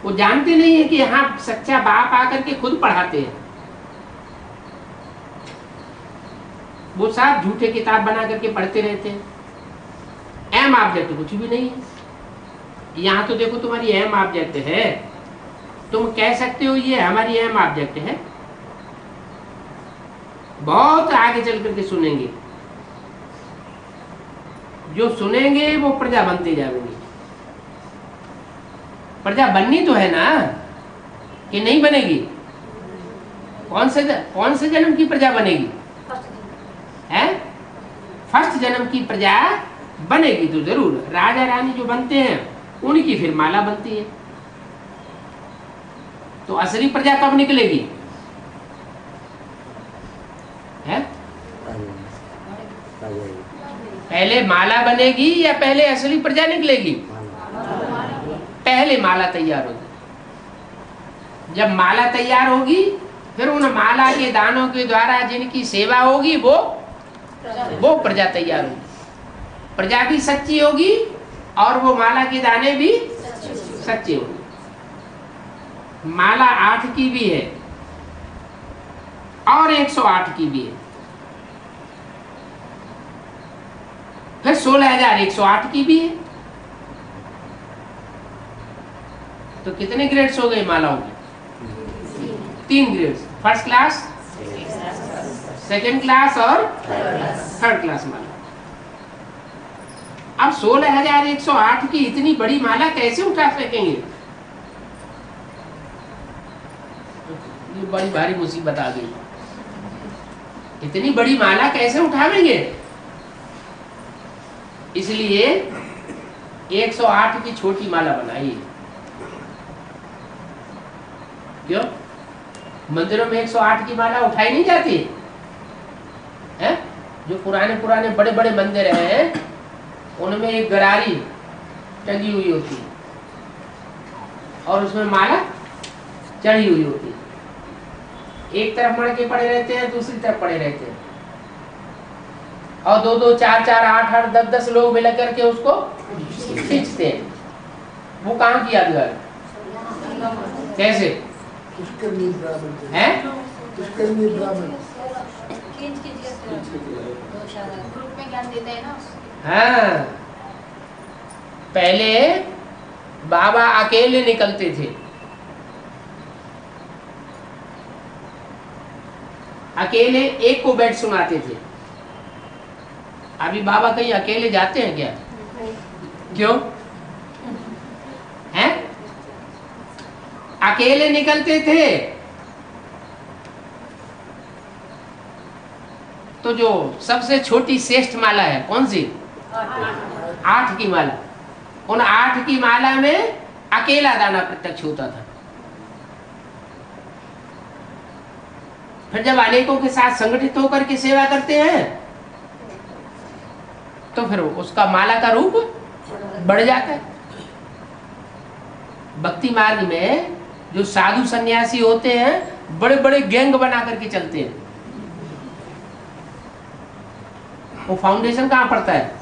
वो जानते नहीं है कि यहाँ सच्चा बाप आकर के खुद पढ़ाते हैं। वो सब झूठे किताब बना करके पढ़ते रहते हैं। एम ऑब्जेक्ट कुछ भी नहीं है। यहाँ तो देखो तुम्हारी एम ऑब्जेक्ट है, तुम कह सकते हो ये हमारी एम ऑब्जेक्ट है। बहुत आगे चल करके सुनेंगे, जो सुनेंगे वो प्रजा बनते जाएंगे। प्रजा बननी तो है ना, कि नहीं बनेगी? कौन से जन्म की प्रजा बनेगी? है फर्स्ट जन्म की प्रजा बनेगी तो जरूर। राजा रानी जो बनते हैं उनकी फिर माला बनती है। तो असली प्रजा कब निकलेगी? है पहले माला बनेगी या पहले असली प्रजा निकलेगी? पहले माला तैयार होगी। जब माला तैयार होगी फिर उन माला के दानों के द्वारा जिनकी सेवा होगी वो प्रजा तैयार होगी। प्रजा भी सच्ची होगी और वो माला के दाने भी सच्चे होंगे। माला 8 की भी है और 108 की भी है, फिर 16,108 की भी है। तो कितने ग्रेड्स हो गए मालाओं के? 3 grades, first class, second class और थर्ड क्लास माला। अब 16,108 की इतनी बड़ी माला कैसे उठा सकेंगे? ये बड़ी भारी मुसीबत आ गई। इतनी बड़ी माला कैसे उठावेंगे? इसलिए 108 की छोटी माला बनाई। क्यों? मंदिरों में 108 की माला उठाई नहीं जाती है? जो पुराने पुराने बड़े बड़े मंदिर हैं उनमें एक गरारी टंगी हुई होती है और उसमें माला चढ़ी हुई होती है। एक तरफ मड़के पड़े रहते हैं, दूसरी तरफ पड़े रहते हैं और 2-2, 4-4, 8-8, 10-10 लोग मिल करके उसको खींचते हैं। वो कहाँ किया गया? कैसे हैं? ग्रुप में ज्ञान देता है ना। हाँ, पहले बाबा अकेले निकलते थे, अकेले एक को बैठ सुनाते थे। अभी बाबा कहीं अकेले जाते हैं क्या? क्यों हैं? अकेले निकलते थे तो जो सबसे छोटी श्रेष्ठ माला है कौन सी? 8 की माला। उन 8 की माला में अकेला दाना प्रत्यक्ष होता था। फिर जब अनेकों के साथ संगठित होकर के सेवा करते हैं तो फिर उसका माला का रूप बढ़ जाता है। भक्ति मार्ग में जो साधु सन्यासी होते हैं बड़े बड़े गैंग बना करके चलते हैं। वो फाउंडेशन कहाँ पड़ता है?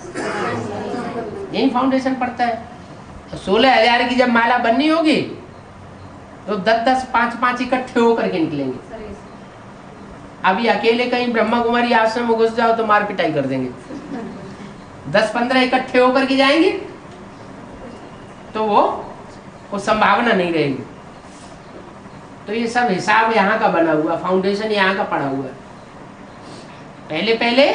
यही फाउंडेशन पड़ता है। तो 16,000 की जब माला बननी होगी तो 10-10, 5-5 इकट्ठे होकर के निकलेंगे। अभी अकेले कहीं ब्रह्मा कुमारी आश्रम में घुस जाओ तो मार पिटाई कर देंगे। 10-15 इकट्ठे होकर के जाएंगे तो वो संभावना नहीं रहेगी। तो ये सब हिसाब यहाँ का बना हुआ, फाउंडेशन यहाँ का पड़ा हुआ है। पहले पहले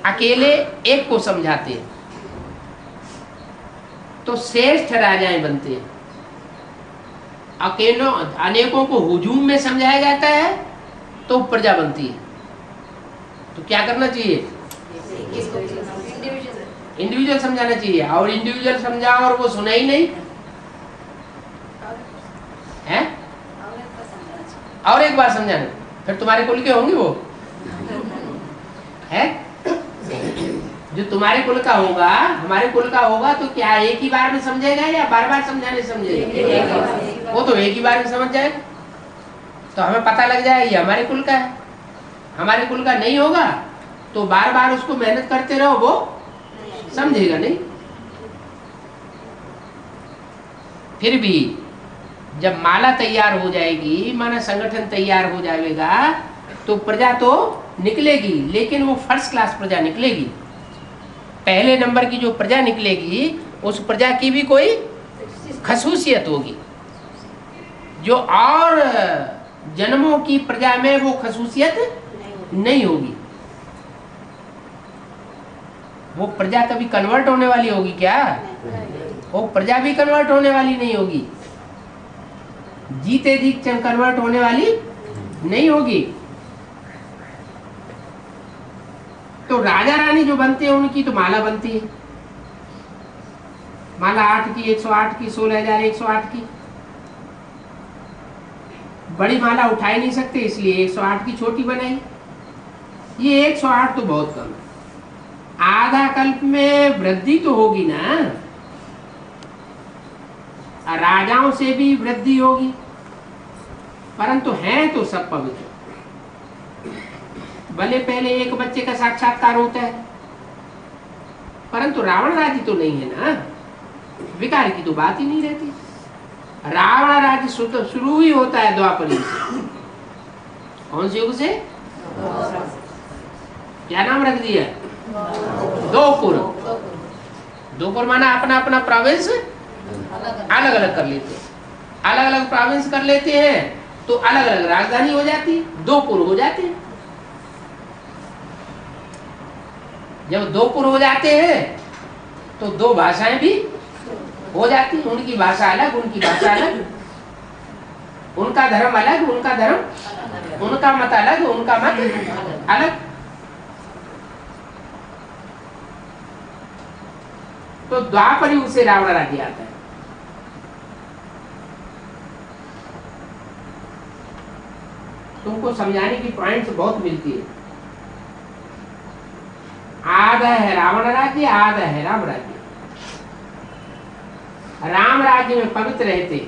अकेले एक को समझाते हैं तो श्रेष्ठ राजाएं बनते हैं। अकेलों अनेकों को हुजूम में समझाया जाता है तो प्रजा बनती है। तो क्या करना चाहिए? इंडिविजुअल समझाना चाहिए। और इंडिविजुअल समझाओ और वो सुना ही नहीं है, और एक बार समझाना, फिर तुम्हारे कुल के होंगे वो है। जो तुम्हारे कुल का होगा, हमारे कुल का होगा तो क्या एक ही बार में समझेगा या बार बार समझाने समझेगा? वो तो एक ही बार में समझ जाएगा। तो हमें पता लग जाए ये हमारे कुल का है। हमारे कुल का नहीं होगा तो बार बार उसको मेहनत करते रहो, वो समझेगा नहीं। फिर भी जब माला तैयार हो जाएगी, माना संगठन तैयार हो जाएगा तो प्रजा तो निकलेगी, लेकिन वो फर्स्ट क्लास प्रजा निकलेगी। पहले नंबर की जो प्रजा निकलेगी उस प्रजा की भी कोई खसूसियत होगी जो और जन्मों की प्रजा में वो खसूसियत नहीं होगी। वो प्रजा कभी कन्वर्ट होने वाली होगी क्या? वो प्रजा भी कन्वर्ट होने वाली नहीं होगी, जीते जी कन्वर्ट होने वाली नहीं होगी। तो राजा रानी जो बनते हैं उनकी तो माला बनती है। माला 8 की, 108 की, 16,108 की। बड़ी माला उठा ही नहीं सकते इसलिए 108 की छोटी बनाई। ये 108 तो बहुत कम है। कायाकल्प में वृद्धि तो होगी ना, राजाओं से भी वृद्धि होगी, परंतु हैं तो सब पवित्र। भले पहले एक बच्चे का साक्षात्कार होता है, परंतु रावण राज्य तो नहीं है ना, विकार की तो बात ही नहीं रहती। रावण राज्य शुरू ही होता है द्वापर युग से। कौन से युग से? क्या नाम रख दिया? द्वापर। द्वापर माना अपना अपना प्रोविंस अलग अलग कर लेते हैं, अलग अलग प्रोविंस कर लेते हैं तो अलग अलग राजधानी हो जाती, द्वापर हो जाते हैं। जब द्वापर हो जाते हैं तो दो भाषाएं भी हो जाती, उनकी भाषा अलग, उनकी भाषा अलग, उनका धर्म अलग, उनका धर्म, उनका मत अलग, उनका मत अलग। तो द्वापर युग से रावण राज्य आता है। तुमको समझाने की पॉइंट्स बहुत मिलती है। आधा है रावण राज्य, आधा है राम राज्य। राम राज्य में पवित्र रहते,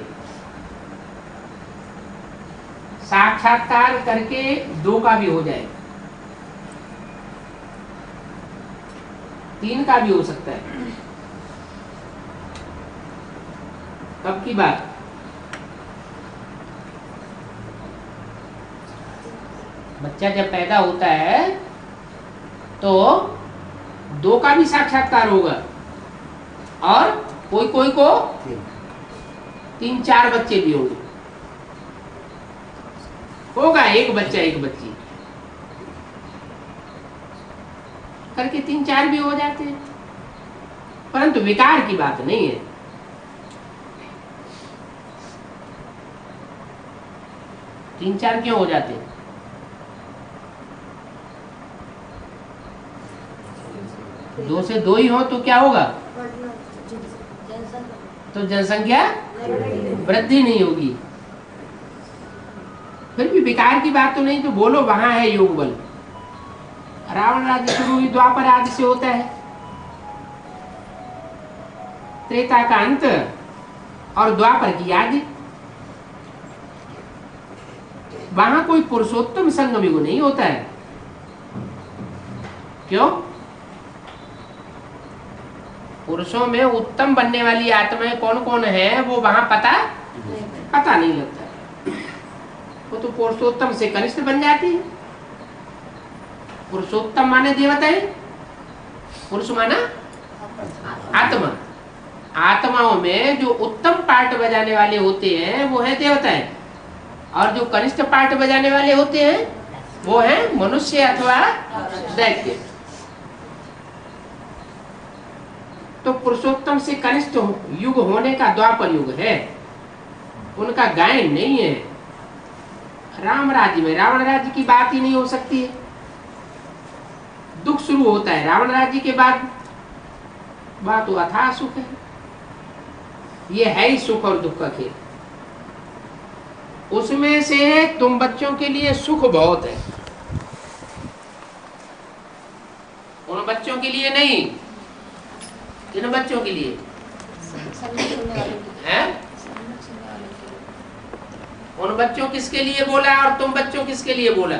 साक्षात्कार करके दो का भी हो जाए, तीन का भी हो सकता है। कब की बात? बच्चा जब पैदा होता है तो दो का भी साक्षात्कार होगा, और कोई कोई को तीन चार बच्चे भी होंगे, होगा एक बच्चा एक बच्ची करके तीन चार भी हो जाते हैं, परंतु विकार की बात नहीं है। तीन चार क्यों हो जाते हैं? दो से दो ही हो तो क्या होगा? तो जनसंख्या वृद्धि नहीं होगी। फिर भी विकार की बात तो नहीं, तो बोलो वहां है योग बल। रावण राज्य शुरू ही द्वापर आदि से होता है, त्रेता का अंत और द्वापर की आदि। वहां कोई पुरुषोत्तम संगम युग नहीं होता है। क्यों? पुरुषों में उत्तम बनने वाली आत्माएं कौन कौन है वो वहां पता नहीं लगता। वो तो पुरुषोत्तम से कनिष्ठ बन जाती है। पुरुषोत्तम माने देवताएं, पुरुष माना आत्मा। आत्माओं में जो उत्तम पार्ट बजाने वाले होते हैं वो है देवताएं, और जो कनिष्ठ पार्ट बजाने वाले होते हैं वो है मनुष्य अथवा दैत्य। तो पुरुषोत्तम से कनिष्ठ युग होने का द्वापर युग है, उनका गायन नहीं है। राम राज्य में रावण राज्य की बात ही नहीं हो सकती है। दुख शुरू होता है रावण राज्य के बाद, बात तो अथाह सुख है। ये है ही सुख और दुख का खेल। उसमें से तुम बच्चों के लिए सुख बहुत है, उन बच्चों के लिए नहीं। किन बच्चों के लिए हैं? उन बच्चों किसके लिए बोला और तुम बच्चों किसके लिए बोला?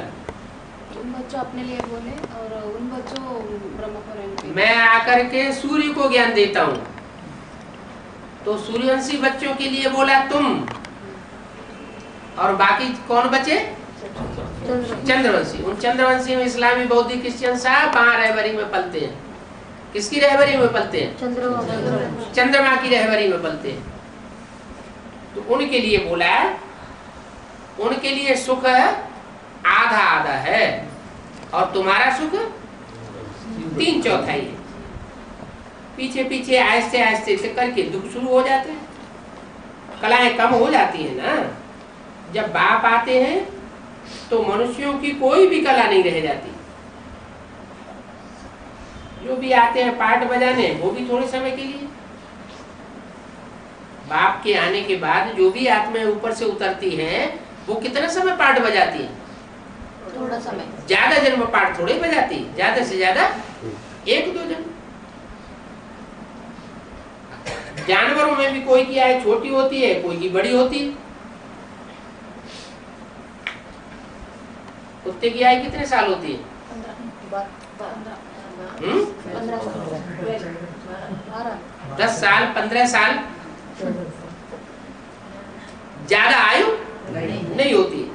उन बच्चों अपने लिए बोले और उन बच्चों ब्रह्मपुराण के। मैं आकर के सूर्य को ज्ञान देता हूँ, तो सूर्यवंशी बच्चों के लिए बोला तुम, और बाकी कौन बचे? चंद्रवंशी। उन चंद्रवंशी में इस्लामी, बौद्धिक, क्रिश्चियन साहब वहां रहबरी में पलते हैं। किसकी रहबरी में पलते हैं? चंद्रमा की रहबरी में पलते हैं। तो उनके लिए बोला, उनके लिए सुख आधा आधा है, और तुम्हारा सुख 3/4 है। पीछे पीछे आहिस्ते आहिस्ते से करके दुख शुरू हो जाते हैं, कलाएं कम हो जाती है ना। जब बाप आते हैं तो मनुष्यों की कोई भी कला नहीं रह जाती। जो भी आते हैं पार्ट बजाने, वो भी थोड़े समय के लिए। बाप के आने के बाद जो भी आत्माएं ऊपर से उतरती हैं, वो कितना समय पार्ट बजाती है? थोड़ा समय। ज्यादा जन्म पार्ट थोड़े बजाती, ज्यादा से ज्यादा 1-2 जन्म। जानवरों में भी कोई की आयु छोटी होती है, कोई की बड़ी होती है। कुत्ते की आयु कितने साल होती है? 10 साल, 15 साल, ज्यादा आयु नहीं होती है।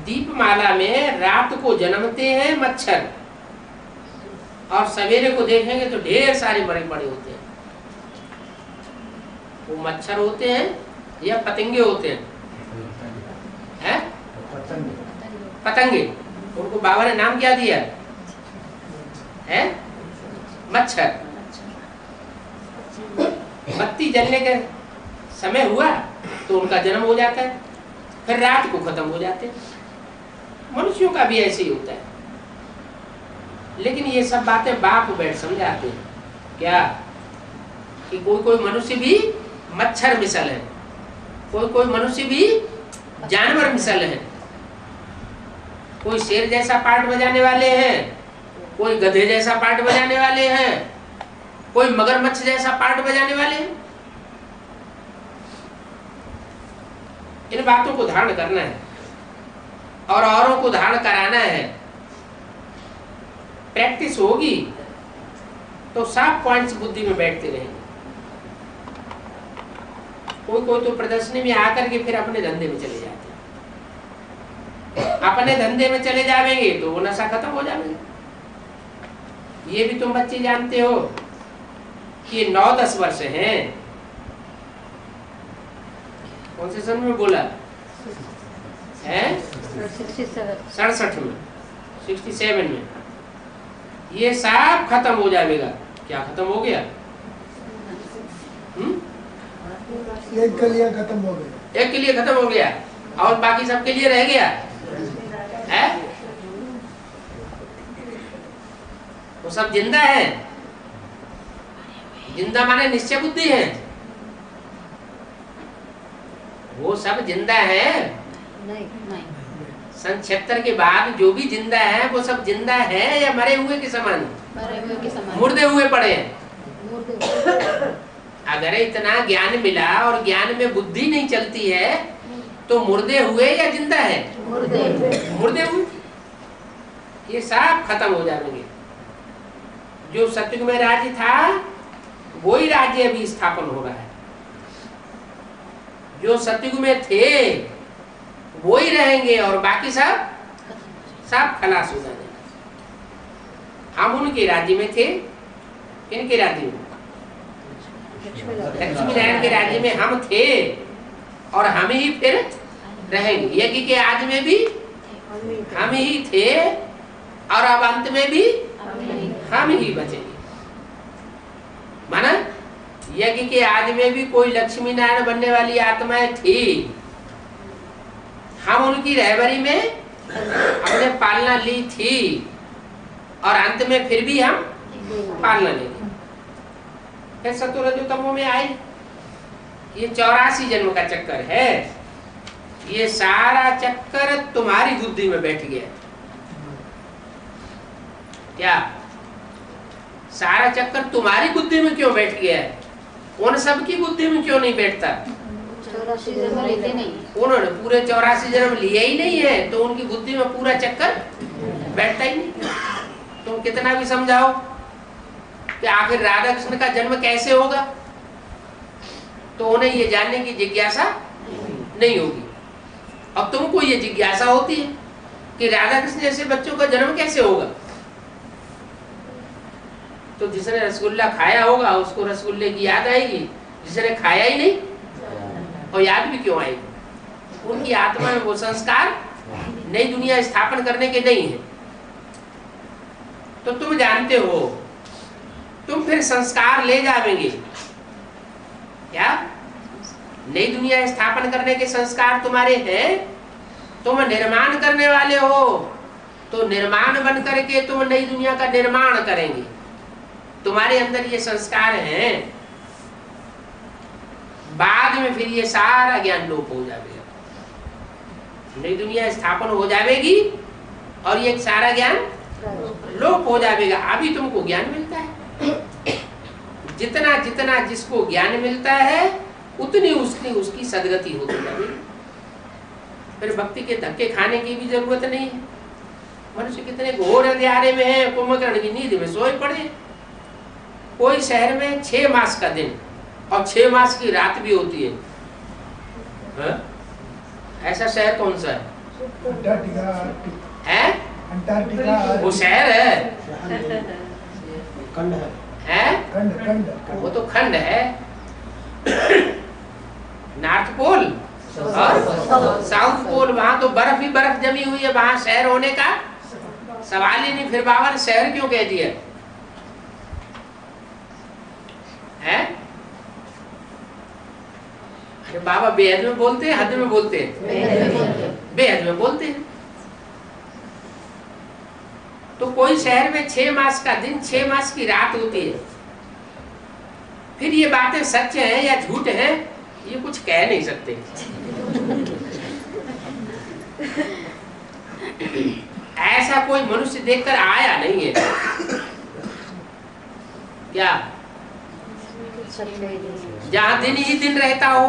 दीपमाला में रात को जन्मते हैं मच्छर, और सवेरे को देखेंगे तो ढेर सारे बड़े बड़े होते हैं। वो मच्छर होते हैं या पतंगे होते हैं? हैं? पतंगे। उनको बाबा ने नाम क्या दिया है? मच्छर। बत्ती जलने का समय हुआ तो उनका जन्म हो जाता है, फिर रात को खत्म हो जाते हैं। मनुष्यों का भी ऐसे ही होता है। लेकिन ये सब बातें बाप बैठ समझाते हैं क्या, कि कोई कोई मनुष्य भी मच्छर मिसल है, कोई कोई मनुष्य भी जानवर मिसल है। कोई शेर जैसा पार्ट बजाने वाले हैं, कोई गधे जैसा पार्ट बजाने वाले हैं, कोई मगरमच्छ जैसा पार्ट बजाने वाले हैं। इन बातों को धारण करना है और औरों को धारण कराना है। प्रैक्टिस होगी तो सब पॉइंट्स बुद्धि में बैठते रहेंगे। कोई कोई तो प्रदर्शनी में आकर के फिर अपने धंधे में चले जाते हैं। अपने धंधे में चले जाएंगे तो वो नशा खत्म हो जाएगा। ये भी तुम बच्चे जानते हो कि 9-10 वर्ष हैं। कौन से सन में बोला है? 67 में, 67 में ये सब खत्म हो जाएगा। क्या खत्म हो गया? एक के लिए खत्म हो गया, एक के लिए खत्म हो गया और बाकी सबके लिए रह गया है? वो सब जिंदा है। जिंदा माने निश्चय बुद्धि है। वो सब जिंदा है। नहीं। सन 76 के बाद जो भी जिंदा है वो सब जिंदा है या मरे हुए के समान? मरे हुए के समान। मुर्दे हुए पड़े हैं। अगर इतना ज्ञान मिला और ज्ञान में बुद्धि नहीं चलती है तो मुर्दे हुए या जिंदा है? मुर्दे हुए। ये सब खत्म हो जाएंगे। जो सतयुग में राज्य था वही राज्य अभी स्थापन हो रहा है। जो सतयुग में थे वही रहेंगे और बाकी सब खलास हो जाएंगे। हम उनके राज्य में थे। किनके राज्य में? लक्ष्मी नारायण के राज्य में हम थे और हम ही फिर रहेंगे। यज्ञ के आदि में भी हम ही थे और अब अंत में भी हम ही बचेंगे। माना यज्ञ के आदि में भी कोई लक्ष्मी नारायण बनने वाली आत्माएं थी। हम उनकी रहबरी में हमने पालना ली थी और अंत में फिर भी हम पालना लेंगे। फिर सतोरजोतमो में आई। ये 84 जन्म का चक्कर है। ये सारा चक्कर तुम्हारी बुद्धि में बैठ गया। क्या सारा चक्कर तुम्हारी बुद्धि में क्यों बैठ गया है? उन सब की बुद्धि में क्यों नहीं बैठता? 84 जन्म लेते नहीं। उन्होंने पूरे 84 जन्म लिया ही नहीं है तो उनकी बुद्धि में पूरा चक्कर बैठता ही नहीं। तुम कितना भी समझाओ कि आखिर राधा कृष्ण का जन्म कैसे होगा तो उन्हें ये जानने की जिज्ञासा नहीं होगी। अब तुमको ये जिज्ञासा होती है कि राधा कृष्ण जैसे बच्चों का जन्म कैसे होगा। तो जिसने रसगुल्ला खाया होगा उसको रसगुल्ले की याद आएगी, जिसने खाया ही नहीं और याद भी क्यों आएगी? उनकी आत्मा में वो संस्कार नई दुनिया स्थापन करने के नहीं है। तो तुम जानते हो, तुम फिर संस्कार ले जाओगे। क्या नई दुनिया स्थापन करने के संस्कार तुम्हारे हैं? तुम निर्माण करने वाले हो तो निर्माण बन करके तुम नई दुनिया का निर्माण करेंगे। तुम्हारे अंदर ये संस्कार हैं। बाद में फिर ये सारा ज्ञान लोप हो जाएगा। नई दुनिया स्थापन हो जाएगी और ये सारा ज्ञान लोप हो जाएगा। अभी तुमको ज्ञान मिलता है, जितना जितना जिसको ज्ञान मिलता है उतनी उसकी सदगति होती जाएगी। फिर भक्ति के धक्के खाने की भी जरूरत नहीं है। मनुष्य कितने घोर अंधियारे में है, कुंभकर्ण की नींद में सोए पड़े। कोई शहर में 6 मास का दिन और 6 मास की रात भी होती है। हा? ऐसा शहर कौन सा है? अंटार्कटिका वो शहर है, खंड है। खंड वो तो खंड है। नॉर्थ पोल और साउथ पोल, वहां तो बर्फ ही बर्फ जमी हुई है, वहां शहर होने का सवाल ही नहीं। फिर बाबा ने शहर क्यों कह दिया है? अरे बाबा बेहद में बोलते हैं, हद में बोलते हैं? बेहद में बोलते हैं। तो कोई शहर में 6 मास का दिन 6 मास की रात होती है। फिर ये बातें सच हैं या झूठ हैं ये कुछ कह नहीं सकते। ऐसा कोई मनुष्य देखकर आया नहीं है क्या? जहाँ दिन ही दिन रहता हो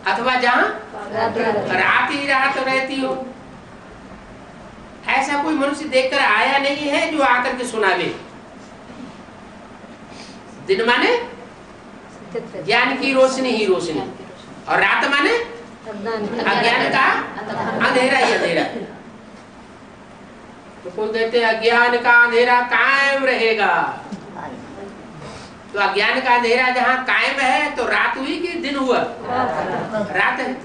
अथवा जहाँ रात ही रात रहती हो, ऐसा कोई मनुष्य देखकर आया नहीं है जो आकर के सुनावे। दिन माने ज्ञान की रोशनी ही रोशनी, और रात माने अज्ञान का अंधेरा ही अंधेरा। तो कोई कहते हैं अज्ञान का अंधेरा कायम रहेगा, तो अज्ञान का अंधेरा जहाँ कायम है तो रात हुई कि दिन हुआ? रात है।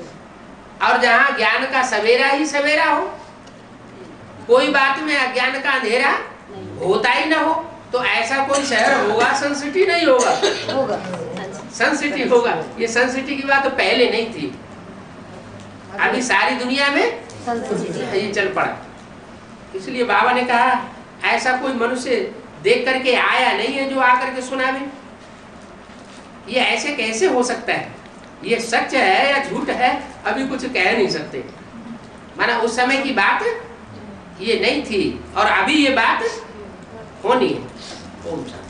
और जहाँ ज्ञान का सवेरा ही सवेरा हो, कोई बात में अज्ञान का अंधेरा होता ही ना हो, तो ऐसा कोई शहर होगा? सन सिटी नहीं होगा, सन सिटी होगा। ये सन सिटी की बात तो पहले नहीं थी, अभी सारी दुनिया में ये चल पड़ा। इसलिए बाबा ने कहा ऐसा कोई मनुष्य देख करके आया नहीं है जो आकर के सुनावे। ये ऐसे कैसे हो सकता है? ये सच है या झूठ है अभी कुछ कह नहीं सकते। माना उस समय की बात ये नहीं थी और अभी ये बात होनी है। ओम शांति।